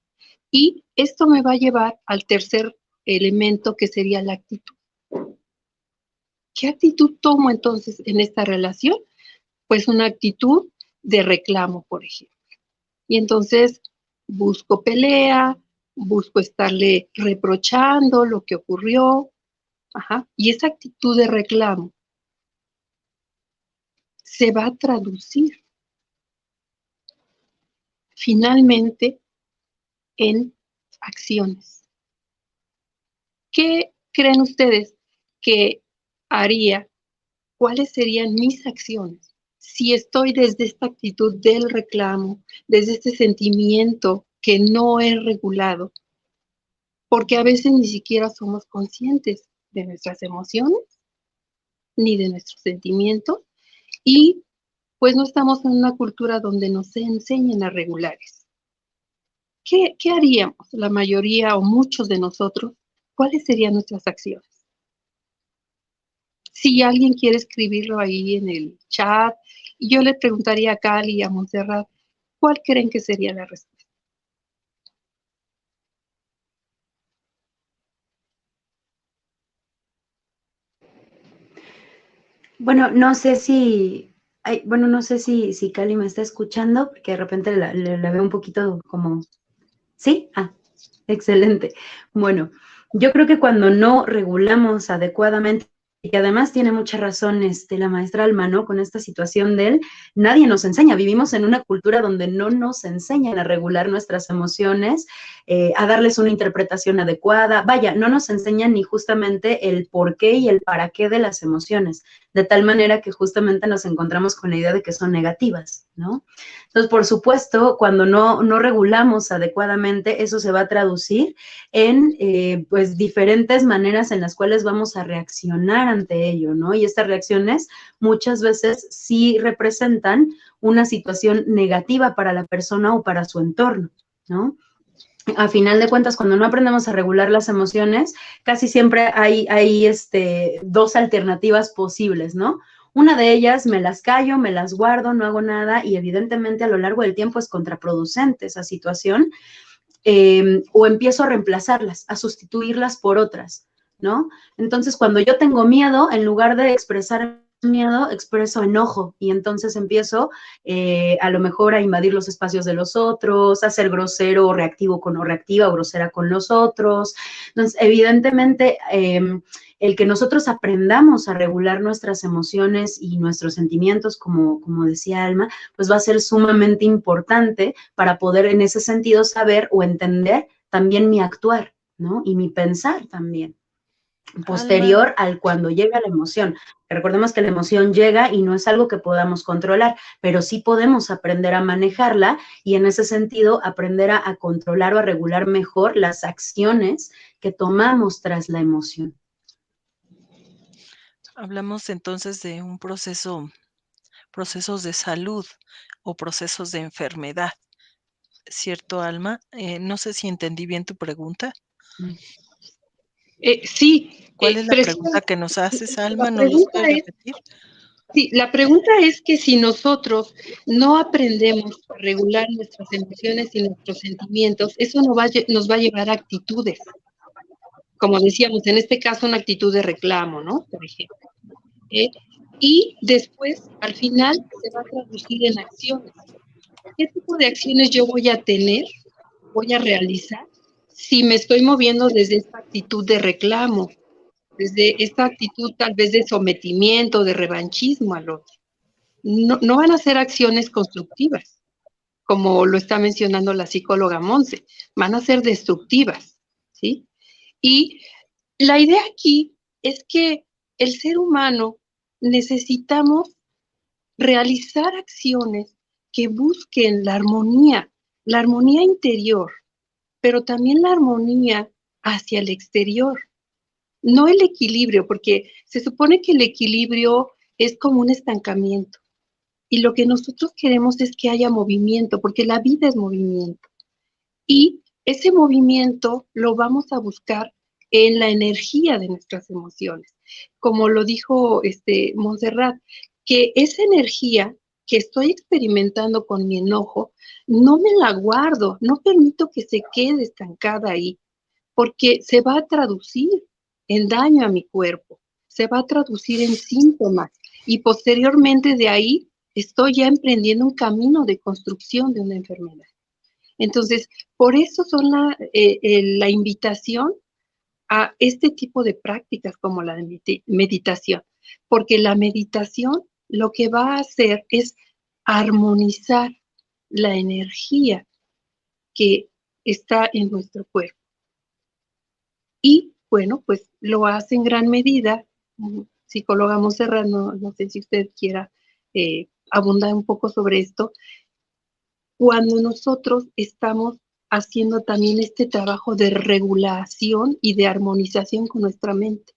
Y esto me va a llevar al tercer elemento, que sería la actitud. ¿Qué actitud tomo entonces en esta relación? Pues una actitud de reclamo, por ejemplo. Y entonces busco pelea, busco estarle reprochando lo que ocurrió. Ajá. Y esa actitud de reclamo se va a traducir finalmente en acciones. ¿Qué creen ustedes? que haría, cuáles serían mis acciones. Si estoy desde esta actitud del reclamo, desde este sentimiento que no es regulado, porque a veces ni siquiera somos conscientes de nuestras emociones ni de nuestros sentimientos y pues no estamos en una cultura donde nos enseñen a regular eso. ¿Qué haríamos la mayoría o muchos de nosotros? ¿Cuáles serían nuestras acciones? Si alguien quiere escribirlo ahí en el chat, yo le preguntaría a Cali y a Montserrat, ¿cuál creen que sería la respuesta? Bueno, no sé si, no sé si Cali me está escuchando, porque de repente la veo un poquito como, ¿sí? Ah, excelente. Bueno, yo creo que cuando no regulamos adecuadamente, y que además tiene mucha razón la maestra Alma, ¿no? Con esta situación de él, nadie nos enseña, vivimos en una cultura donde no nos enseñan a regular nuestras emociones, a darles una interpretación adecuada, vaya, no nos enseñan ni justamente el por qué y el para qué de las emociones, de tal manera que justamente nos encontramos con la idea de que son negativas, ¿no? Entonces, por supuesto, cuando no regulamos adecuadamente, eso se va a traducir en pues diferentes maneras en las cuales vamos a reaccionar ante ello, ¿no? Y estas reacciones muchas veces sí representan una situación negativa para la persona o para su entorno, ¿no? A final de cuentas, cuando no aprendemos a regular las emociones, casi siempre hay dos alternativas posibles, ¿no? Una de ellas, me las callo, me las guardo, no hago nada y evidentemente a lo largo del tiempo es contraproducente esa situación, o empiezo a reemplazarlas, a sustituirlas por otras, ¿no? Entonces, cuando yo tengo miedo, en lugar de expresar miedo, expreso enojo y entonces empiezo a lo mejor a invadir los espacios de los otros, a ser grosero o reactivo con o reactiva o grosera con los otros. Entonces, evidentemente, el que nosotros aprendamos a regular nuestras emociones y nuestros sentimientos, como decía Alma, pues va a ser sumamente importante para poder en ese sentido saber o entender también mi actuar, ¿no? Y mi pensar también posterior Alma, al cuando llega la emoción. Recordemos que la emoción llega y no es algo que podamos controlar, pero sí podemos aprender a manejarla y en ese sentido aprender a controlar o a regular mejor las acciones que tomamos tras la emoción. hablamos entonces de un procesos de salud o procesos de enfermedad, ¿cierto, Alma? No sé si entendí bien tu pregunta. Sí, ¿Cuál es la pregunta precisamente que nos haces, Alma? la ¿Nos los pregunta puedes es, repetir? sí, la pregunta es que si nosotros no aprendemos a regular nuestras emociones y nuestros sentimientos, eso nos va a llevar a actitudes. Como decíamos, en este caso una actitud de reclamo, ¿no? Por ejemplo. Y después, al final, se va a traducir en acciones. ¿Qué tipo de acciones yo voy a tener, voy a realizar, si me estoy moviendo desde esta actitud de reclamo, desde esta actitud tal vez de sometimiento, de revanchismo al otro? No van a ser acciones constructivas, como lo está mencionando la psicóloga Monse, van a ser destructivas, ¿sí? Y la idea aquí es que el ser humano necesitamos realizar acciones que busquen la armonía interior, pero también la armonía hacia el exterior, no el equilibrio, porque se supone que el equilibrio es como un estancamiento. Y lo que nosotros queremos es que haya movimiento, porque la vida es movimiento. Y ese movimiento lo vamos a buscar en la energía de nuestras emociones. Como lo dijo Montserrat, que esa energía que estoy experimentando con mi enojo, no me la guardo, no permito que se quede estancada ahí, porque se va a traducir en daño a mi cuerpo, se va a traducir en síntomas y posteriormente de ahí estoy ya emprendiendo un camino de construcción de una enfermedad. Entonces, por eso son la invitación a este tipo de prácticas como la de meditación, porque la meditación lo que va a hacer es armonizar la energía que está en nuestro cuerpo. Y bueno, pues lo hace en gran medida psicóloga Montserrat, no sé si usted quiera abundar un poco sobre esto, cuando nosotros estamos haciendo también este trabajo de regulación y de armonización con nuestra mente.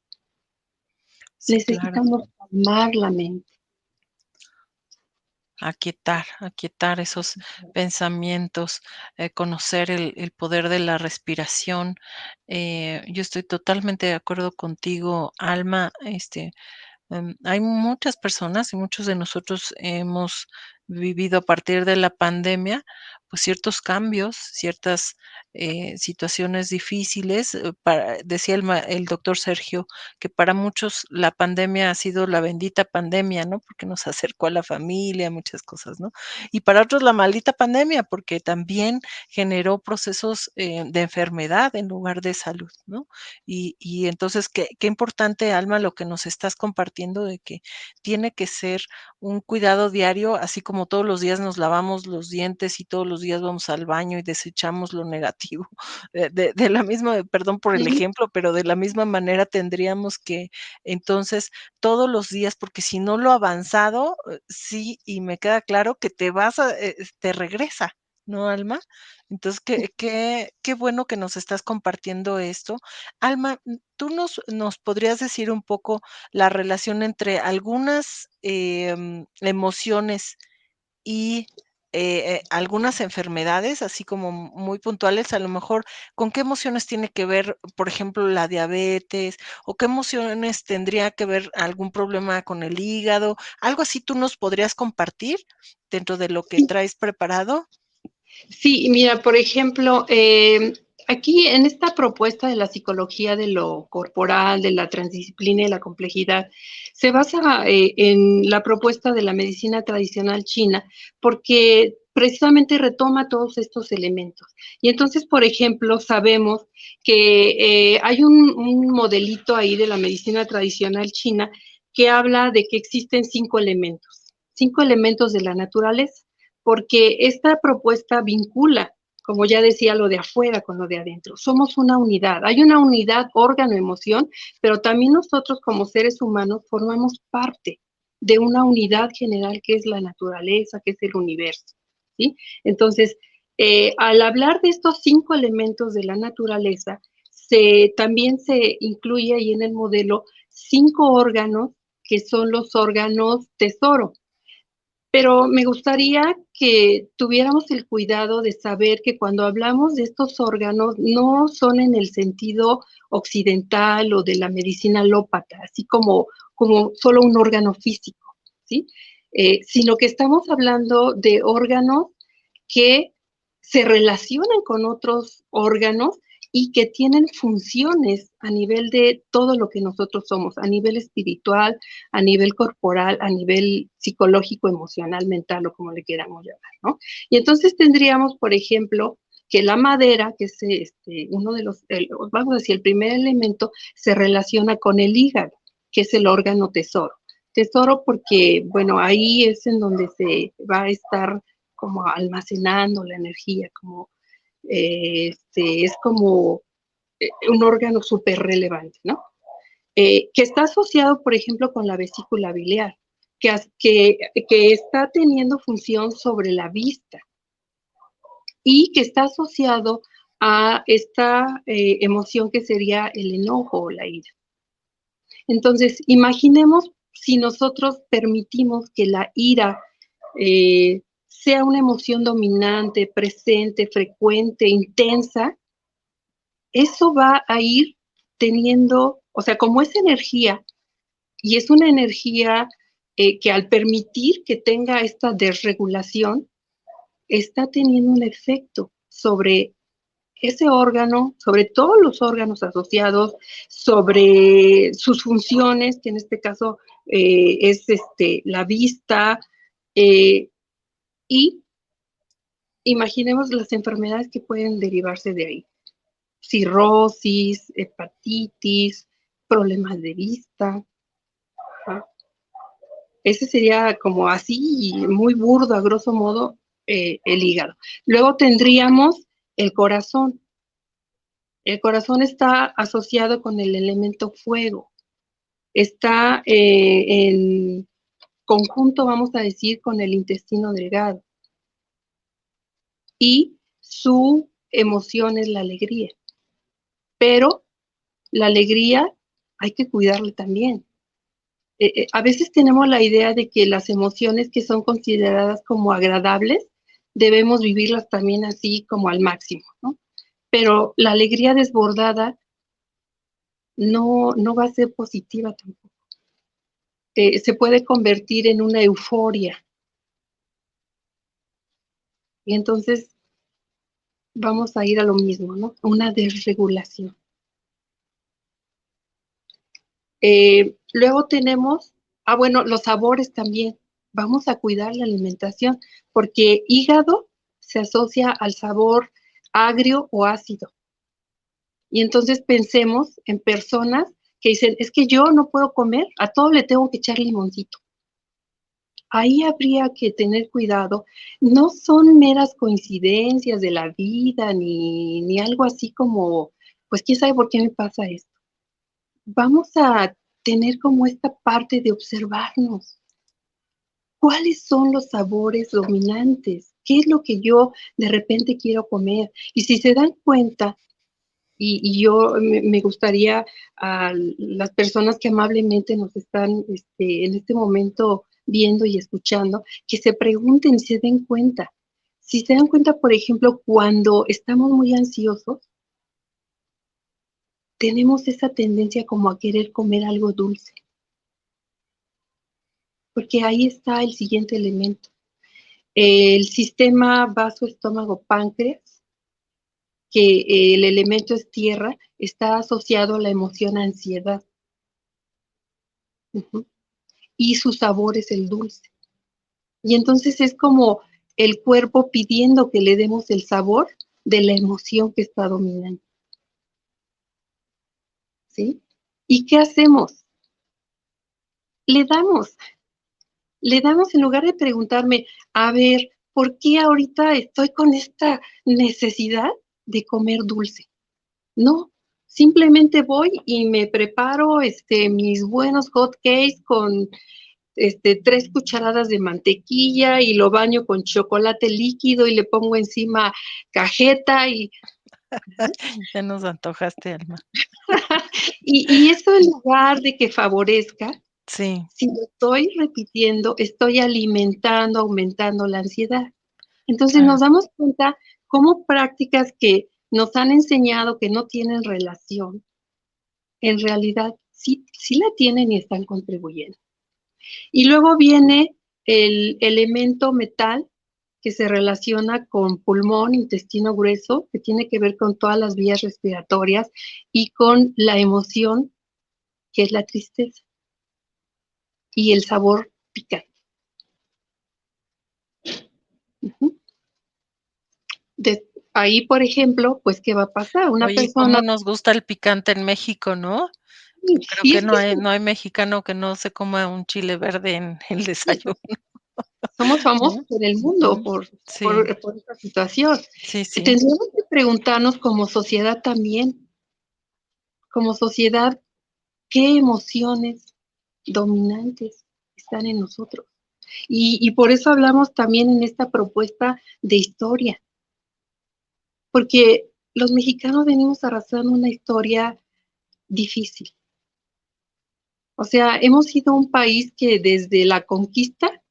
Sí, claro. Necesitamos calmar la mente. Aquietar esos pensamientos, conocer el poder de la respiración. Yo estoy totalmente de acuerdo contigo, Alma. Hay muchas personas y muchos de nosotros hemos vivido a partir de la pandemia, pues ciertos cambios, ciertas situaciones difíciles. Decía el doctor Sergio que para muchos la pandemia ha sido la bendita pandemia, ¿no? Porque nos acercó a la familia, muchas cosas, ¿no? Y para otros la maldita pandemia, porque también generó procesos de enfermedad en lugar de salud, ¿no? Y entonces, qué importante, Alma, lo que nos estás compartiendo de que tiene que ser un cuidado diario, así como todos los días nos lavamos los dientes y todos los días vamos al baño y desechamos lo negativo. De la misma, perdón por el ejemplo, pero de la misma manera tendríamos que entonces todos los días, porque si no lo avanzado, sí, y me queda claro que te regresa, ¿no, Alma? Entonces, qué bueno que nos estás compartiendo esto. Alma, ¿tú nos podrías decir un poco la relación entre algunas, emociones y, algunas enfermedades, así como muy puntuales? A lo mejor, ¿con qué emociones tiene que ver, por ejemplo, la diabetes? ¿O qué emociones tendría que ver algún problema con el hígado? ¿Algo así tú nos podrías compartir dentro de lo que traes preparado? Sí, mira, por ejemplo, aquí en esta propuesta de la psicología de lo corporal, de la transdisciplina y la complejidad, se basa en la propuesta de la medicina tradicional china, porque precisamente retoma todos estos elementos. Y entonces, por ejemplo, sabemos que hay un modelito ahí de la medicina tradicional china que habla de que existen cinco elementos de la naturaleza, porque esta propuesta vincula, como ya decía, lo de afuera con lo de adentro. Somos una unidad, hay una unidad órgano-emoción, pero también nosotros como seres humanos formamos parte de una unidad general que es la naturaleza, que es el universo, ¿sí? Entonces, al hablar de estos cinco elementos de la naturaleza, también se incluye ahí en el modelo cinco órganos que son los órganos tesoro. Pero me gustaría que tuviéramos el cuidado de saber que cuando hablamos de estos órganos no son en el sentido occidental o de la medicina alópata, así como solo un órgano físico, ¿sí? Sino que estamos hablando de órganos que se relacionan con otros órganos y que tienen funciones a nivel de todo lo que nosotros somos, a nivel espiritual, a nivel corporal, a nivel psicológico, emocional, mental o como le queramos llamar, ¿no? Y entonces tendríamos, por ejemplo, que la madera, que es uno de vamos a decir, el primer elemento, se relaciona con el hígado, que es el órgano tesoro. Tesoro porque, bueno, ahí es en donde se va a estar como almacenando la energía, como es como un órgano súper relevante, ¿no? Que está asociado, por ejemplo, con la vesícula biliar, que está teniendo función sobre la vista y que está asociado a esta emoción que sería el enojo o la ira. Entonces, imaginemos si nosotros permitimos que la ira sea una emoción dominante, presente, frecuente, intensa, eso va a ir teniendo, o sea, como es energía, y es una energía que al permitir que tenga esta desregulación, está teniendo un efecto sobre ese órgano, sobre todos los órganos asociados, sobre sus funciones, que en este caso es la vista, y imaginemos las enfermedades que pueden derivarse de ahí. Cirrosis, hepatitis, problemas de vista. ¿No? Ese sería como así, muy burdo, a grosso modo, el hígado. Luego tendríamos el corazón. El corazón está asociado con el elemento fuego. está en conjunto, vamos a decir, con el intestino delgado. Y su emoción es la alegría. Pero la alegría hay que cuidarla también. A veces tenemos la idea de que las emociones que son consideradas como agradables, debemos vivirlas también así como al máximo, ¿no? Pero la alegría desbordada no va a ser positiva tampoco. Se puede convertir en una euforia. Y entonces vamos a ir a lo mismo, ¿no? Una desregulación. Luego tenemos, bueno, los sabores también. Vamos a cuidar la alimentación, porque hígado se asocia al sabor agrio o ácido. Y entonces pensemos en personas que dicen, es que yo no puedo comer, a todo le tengo que echar limoncito. Ahí habría que tener cuidado. No son meras coincidencias de la vida, ni algo así como, pues quién sabe por qué me pasa esto. Vamos a tener como esta parte de observarnos. ¿Cuáles son los sabores dominantes? ¿Qué es lo que yo de repente quiero comer? Y si se dan cuenta, y yo me gustaría a las personas que amablemente nos están en este momento viendo y escuchando, que se pregunten y se den cuenta. Si se dan cuenta, por ejemplo, cuando estamos muy ansiosos, tenemos esa tendencia como a querer comer algo dulce. Porque ahí está el siguiente elemento. El sistema vaso-estómago-páncreas, que el elemento es tierra, está asociado a la emoción ansiedad. Y su sabor es el dulce. Y entonces es como el cuerpo pidiendo que le demos el sabor de la emoción que está dominando. ¿Sí? ¿Y qué hacemos? Le damos en lugar de preguntarme, a ver, ¿por qué ahorita estoy con esta necesidad de comer dulce? No, simplemente voy y me preparo mis buenos hot cakes con 3 cucharadas de mantequilla y lo baño con chocolate líquido y le pongo encima cajeta y Ya nos antojaste, Alma. y eso en lugar de que favorezca, Sí. si lo estoy repitiendo, estoy alimentando, aumentando la ansiedad. Entonces Claro. nos damos cuenta cómo prácticas que nos han enseñado que no tienen relación, en realidad sí la tienen y están contribuyendo. Y luego viene el elemento metal, que se relaciona con pulmón, intestino grueso, que tiene que ver con todas las vías respiratorias y con la emoción, que es la tristeza, y el sabor picante. Ahí, por ejemplo, pues, ¿qué va a pasar? Una Oye, persona... cómo nos gusta el picante en México, ¿no? Creo Y que es que no hay mexicano que no se coma un chile verde en el desayuno, somos famosos ¿no? en el mundo Sí, por esta situación. sí, sí. Tendríamos que preguntarnos como sociedad también, como sociedad, ¿qué emociones dominantes están en nosotros? Y por eso hablamos también en esta propuesta de historia, porque los mexicanos venimos arrastrando una historia difícil. O sea, hemos sido un país que desde la conquista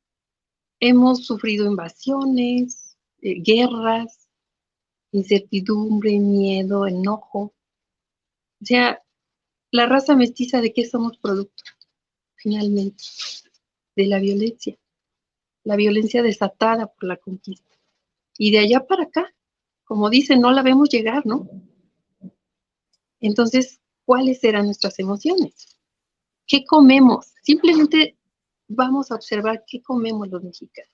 hemos sufrido invasiones, guerras, incertidumbre, miedo, enojo. O sea, la raza mestiza, ¿de qué somos producto? Finalmente, de la violencia desatada por la conquista. Y de allá para acá, como dicen, no la vemos llegar, ¿no? Entonces, ¿cuáles eran nuestras emociones? ¿Qué comemos? Simplemente vamos a observar qué comemos los mexicanos.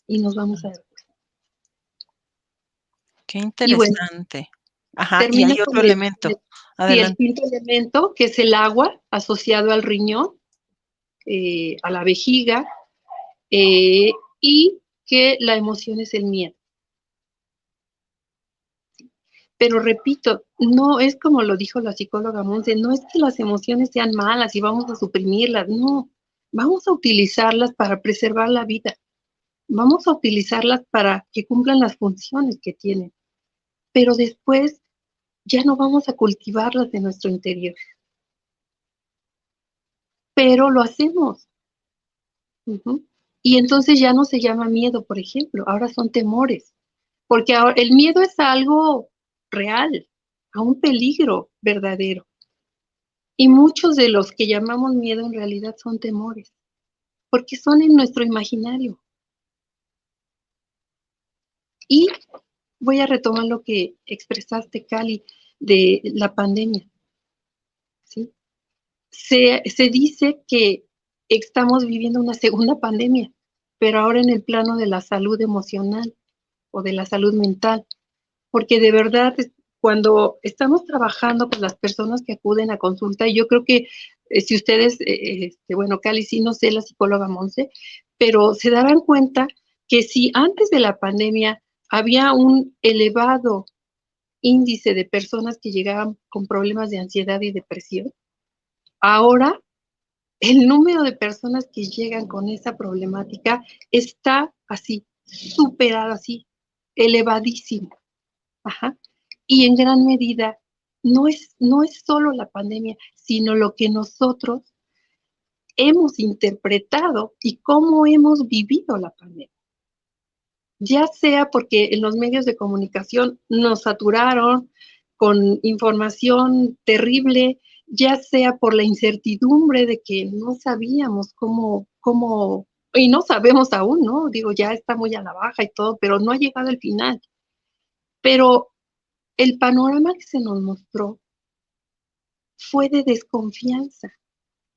Y nos vamos a dar cuenta. Qué Y bueno, interesante. Ajá, y hay termino con otro elemento. el Adelante. quinto elemento, que es el agua, asociado al riñón, a la vejiga, y que la emoción es el miedo. Pero repito, no es como lo dijo la psicóloga Monse, no es que las emociones sean malas y vamos a suprimirlas, no, vamos a utilizarlas para preservar la vida, vamos a utilizarlas para que cumplan las funciones que tienen, pero después ya no vamos a cultivarlas de nuestro interior. Pero lo hacemos. Uh-huh. Y entonces ya no se llama miedo, por ejemplo, ahora son temores, porque ahora el miedo es algo real, a un peligro verdadero. Y muchos de los que llamamos miedo en realidad son temores, porque son en nuestro imaginario. Y voy a retomar lo que expresaste, Cali, de la pandemia. ¿Sí? Se dice que estamos viviendo una segunda pandemia, pero ahora en el plano de la salud emocional o de la salud mental, porque de verdad cuando estamos trabajando con las personas que acuden a consulta, y yo creo que si ustedes, bueno, Cali, sí, no sé, la psicóloga Monse, pero se darán cuenta que si antes de la pandemia había un elevado índice de personas que llegaban con problemas de ansiedad y depresión, ahora el número de personas que llegan con esa problemática está así, superado, así, elevadísimo. Ajá. Y en gran medida no es solo la pandemia, sino lo que nosotros hemos interpretado y cómo hemos vivido la pandemia. Ya sea porque en los medios de comunicación nos saturaron con información terrible, ya sea por la incertidumbre de que no sabíamos cómo, y no sabemos aún, ¿no? Digo, ya está muy a la baja y todo, pero no ha llegado el final. Pero el panorama que se nos mostró fue de desconfianza,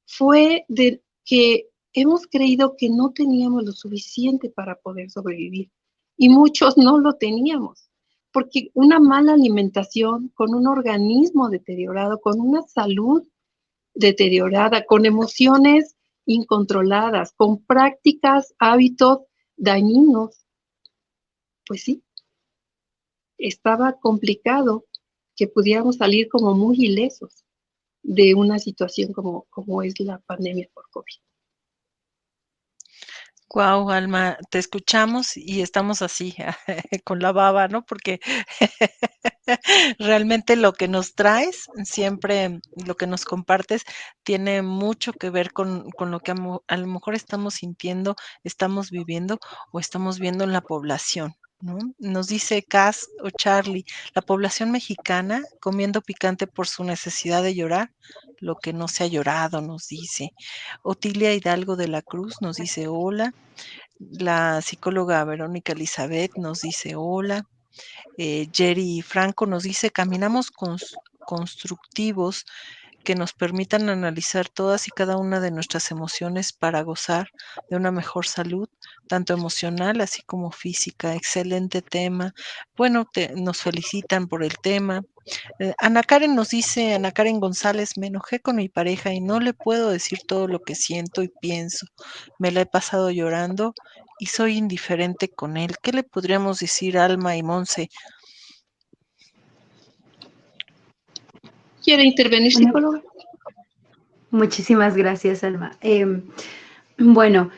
fue de que hemos creído que no teníamos lo suficiente para poder sobrevivir y muchos no lo teníamos, porque una mala alimentación con un organismo deteriorado, con una salud deteriorada, con emociones incontroladas, con prácticas, hábitos dañinos, pues sí, estaba complicado que pudiéramos salir como muy ilesos de una situación como es la pandemia por COVID. Guau, Alma, te escuchamos y estamos así, con la baba, ¿no? Porque realmente lo que nos traes, siempre lo que nos compartes, tiene mucho que ver con lo que a lo mejor estamos sintiendo, estamos viviendo o estamos viendo en la población, ¿no? Nos dice Cass o Charlie, la población mexicana comiendo picante por su necesidad de llorar, lo que no se ha llorado, nos dice. Otilia Hidalgo de la Cruz nos dice hola. La psicóloga Verónica Elizabeth nos dice hola. Jerry Franco nos dice caminamos constructivos que nos permitan analizar todas y cada una de nuestras emociones para gozar de una mejor salud, tanto emocional así como física. Excelente tema. Bueno, nos felicitan por el tema. Ana Karen nos dice, Ana Karen González, me enojé con mi pareja y no le puedo decir todo lo que siento y pienso. Me la he pasado llorando y soy indiferente con él. ¿Qué le podríamos decir a Alma y Monse? ¿Quiere intervenir, psicóloga? Muchísimas gracias, Alma. Bueno,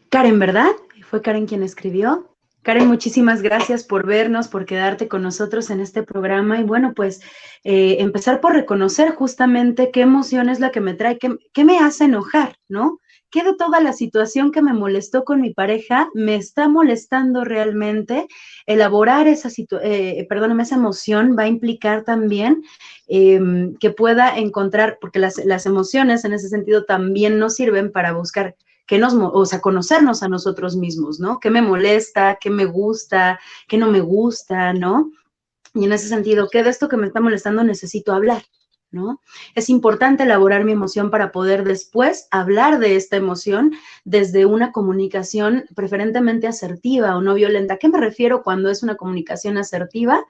Karen, ¿verdad? Fue Karen quien escribió. Karen, muchísimas gracias por vernos, por quedarte con nosotros en este programa y bueno, pues empezar por reconocer justamente qué emoción es la que me trae, qué me hace enojar, ¿no? ¿Qué de toda la situación que me molestó con mi pareja me está molestando realmente? Elaborar esa emoción va a implicar también que pueda encontrar, porque las emociones en ese sentido también nos sirven para buscar conocernos a nosotros mismos, ¿no? ¿Qué me molesta? ¿Qué me gusta? ¿Qué no me gusta? ¿No? Y en ese sentido, ¿qué de esto que me está molestando necesito hablar? ¿no? Es importante elaborar mi emoción para poder después hablar de esta emoción desde una comunicación preferentemente asertiva o no violenta. ¿A qué me refiero cuando es una comunicación asertiva?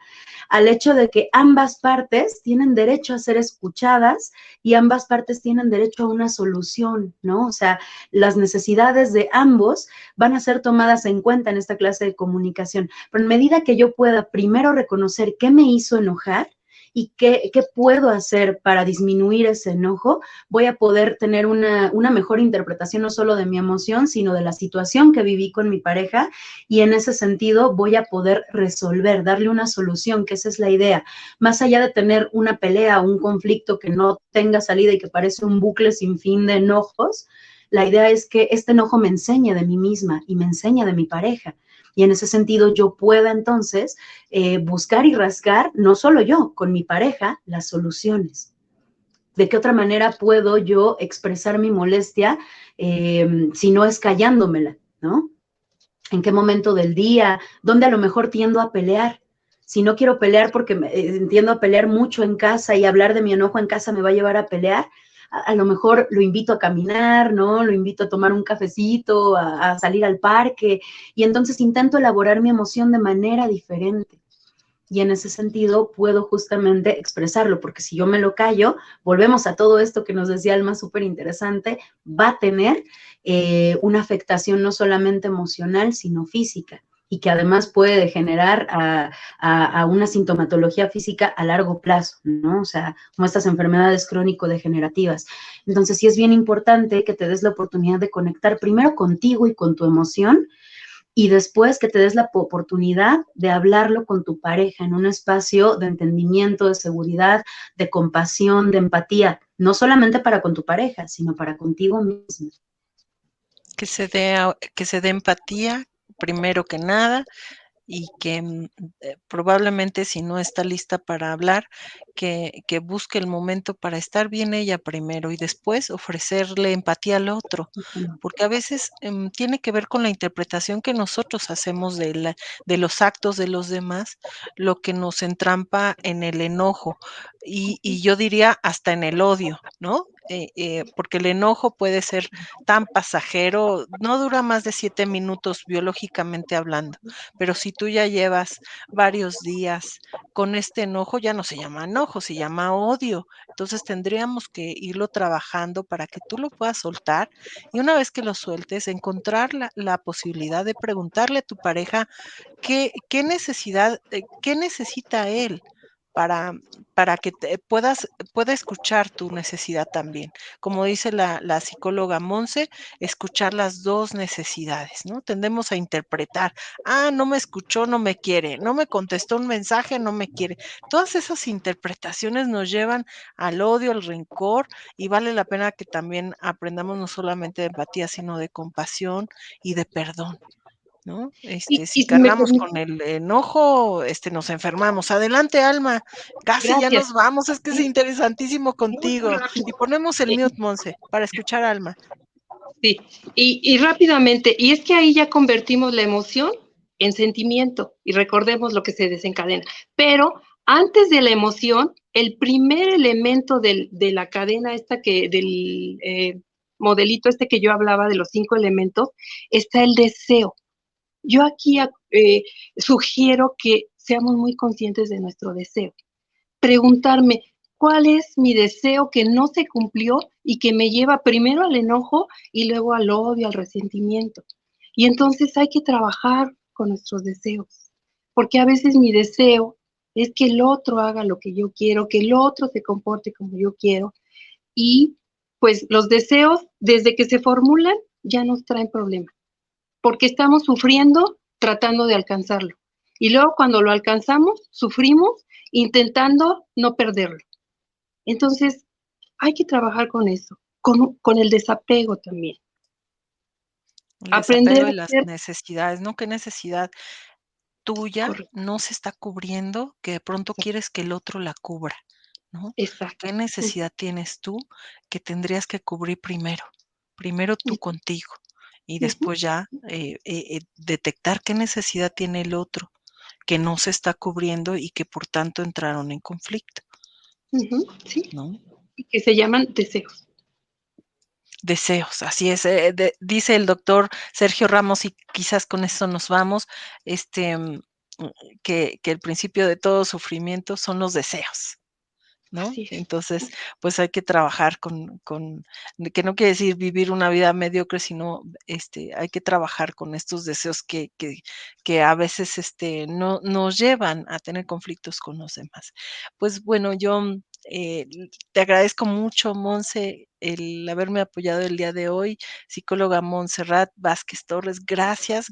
Al hecho de que ambas partes tienen derecho a ser escuchadas y ambas partes tienen derecho a una solución, ¿no? O sea, las necesidades de ambos van a ser tomadas en cuenta en esta clase de comunicación. Pero en medida que yo pueda primero reconocer qué me hizo enojar, y qué puedo hacer para disminuir ese enojo, voy a poder tener una mejor interpretación no solo de mi emoción, sino de la situación que viví con mi pareja, y en ese sentido voy a poder resolver, darle una solución, que esa es la idea. Más allá de tener una pelea o un conflicto que no tenga salida y que parece un bucle sin fin de enojos, la idea es que este enojo me enseñe de mí misma y me enseñe de mi pareja. Y en ese sentido yo pueda entonces buscar y rascar, no solo yo, con mi pareja, las soluciones. ¿De qué otra manera puedo yo expresar mi molestia si no es callándomela, ¿no? ¿En qué momento del día? ¿Dónde a lo mejor tiendo a pelear? Si no quiero pelear porque tiendo a pelear mucho en casa y hablar de mi enojo en casa me va a llevar a pelear, a lo mejor lo invito a caminar, ¿no? Lo invito a tomar un cafecito, a salir al parque, y entonces intento elaborar mi emoción de manera diferente. Y en ese sentido puedo justamente expresarlo, porque si yo me lo callo, volvemos a todo esto que nos decía Alma, súper interesante, va a tener una afectación no solamente emocional, sino física, y que además puede degenerar a una sintomatología física a largo plazo, ¿no? O sea, como estas enfermedades crónico-degenerativas. Entonces, sí es bien importante que te des la oportunidad de conectar primero contigo y con tu emoción, y después que te des la oportunidad de hablarlo con tu pareja en un espacio de entendimiento, de seguridad, de compasión, de empatía, no solamente para con tu pareja, sino para contigo mismo. Que se dé empatía, primero que nada, y que probablemente si no está lista para hablar, que busque el momento para estar bien ella primero y después ofrecerle empatía al otro, porque a veces tiene que ver con la interpretación que nosotros hacemos de los actos de los demás, lo que nos entrampa en el enojo y yo diría hasta en el odio, ¿no? Porque el enojo puede ser tan pasajero, no dura más de 7 minutos biológicamente hablando, pero si tú ya llevas varios días con este enojo, ya no se llama enojo, se llama odio. Entonces tendríamos que irlo trabajando para que tú lo puedas soltar y una vez que lo sueltes, encontrar la posibilidad de preguntarle a tu pareja qué necesidad, qué necesita él para, para que pueda escuchar tu necesidad también. Como dice la psicóloga Monse, escuchar las dos necesidades, ¿no? Tendemos a interpretar, no me escuchó, no me quiere, no me contestó un mensaje, no me quiere. Todas esas interpretaciones nos llevan al odio, al rencor, y vale la pena que también aprendamos no solamente de empatía, sino de compasión y de perdón, ¿no? Si Y si me cargamos permite, con el enojo, nos enfermamos. Adelante, Alma, casi ya gracias. nos vamos, es que es Sí, interesantísimo muy contigo. rápido. Y ponemos el Eh, mute, Monse, para escuchar a Alma. Sí, y rápidamente, y es que ahí ya convertimos la emoción en sentimiento y recordemos lo que se desencadena. Pero antes de la emoción, el primer elemento de la cadena esta del modelito este que yo hablaba de los 5 elementos, está el deseo. Yo aquí sugiero que seamos muy conscientes de nuestro deseo. Preguntarme, ¿cuál es mi deseo que no se cumplió y que me lleva primero al enojo y luego al odio, al resentimiento? Y entonces hay que trabajar con nuestros deseos, porque a veces mi deseo es que el otro haga lo que yo quiero, que el otro se comporte como yo quiero, y pues los deseos, desde que se formulan, ya nos traen problemas, porque estamos sufriendo tratando de alcanzarlo. Y luego cuando lo alcanzamos, sufrimos intentando no perderlo. Entonces, hay que trabajar con eso, con el desapego también. El Aprender desapego a de las ser necesidades, ¿no? ¿Qué necesidad tuya correcto, no se está cubriendo que de pronto quieres que el otro la cubra, ¿no? ¿Qué exacto. necesidad tienes tú que tendrías que cubrir primero? Primero tú Ujú, contigo y ujú. después ya detectar qué necesidad tiene el otro que no se está cubriendo y que por tanto entraron en conflicto. Sí. ¿no? Y que se llaman deseos. Deseos, así es. Dice el doctor Sergio Ramos, y quizás con eso nos vamos, que el principio de todo sufrimiento son los deseos. ¿No? Así es. Entonces, pues hay que trabajar que no quiere decir vivir una vida mediocre, sino hay que trabajar con estos deseos que a veces no, nos llevan a tener conflictos con los demás. Pues bueno, yo te agradezco mucho, Monse, el haberme apoyado el día de hoy. Psicóloga Montserrat Vázquez Torres, gracias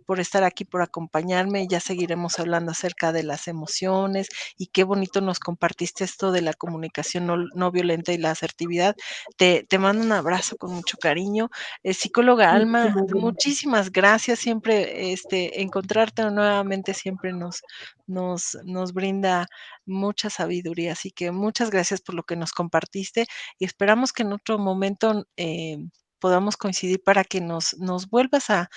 por estar aquí, por acompañarme. Ya seguiremos hablando acerca de las emociones y qué bonito nos compartiste esto de la comunicación no violenta y la asertividad. Te mando un abrazo con mucho cariño. Psicóloga Alma, muchísimas gracias. Siempre encontrarte nuevamente siempre nos brinda mucha sabiduría. Así que muchas gracias por lo que nos compartiste y esperamos que en otro momento podamos coincidir para que nos vuelvas a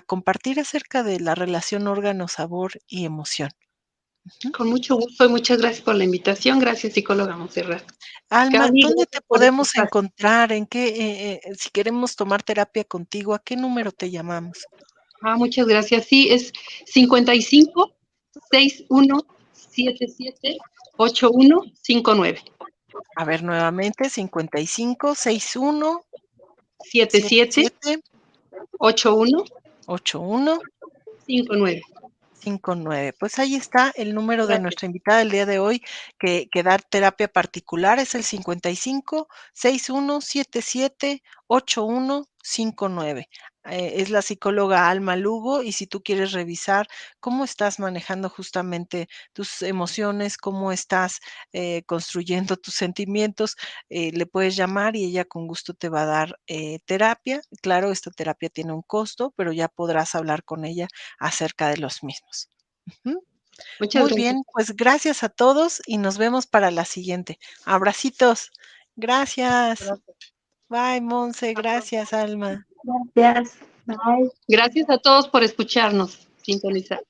compartir acerca de la relación órgano, sabor y emoción. Con mucho gusto y muchas gracias por la invitación. Gracias, psicóloga Montserrat. Alma, Gaby, ¿dónde te gracias por este podemos espacio. encontrar? ¿En qué, si queremos tomar terapia contigo, a qué número te llamamos? Muchas gracias. Sí, es 55 61 77 8159. A ver, nuevamente, 55 61 77 77 81 81 59. 59. Pues ahí está el número de Gracias. nuestra invitada del día de hoy, que da terapia particular, es el 55 61 77 8159. Es la psicóloga Alma Lugo, y si tú quieres revisar cómo estás manejando justamente tus emociones, cómo estás construyendo tus sentimientos, le puedes llamar y ella con gusto te va a dar terapia. Claro, esta terapia tiene un costo, pero ya podrás hablar con ella acerca de los mismos. Ujú. Muchas Muy gracias. bien, pues gracias a todos y nos vemos para la siguiente. Abracitos. Gracias. Bye, Monse. Gracias, Alma. Gracias. Bye. Gracias a todos por escucharnos, sintonizar.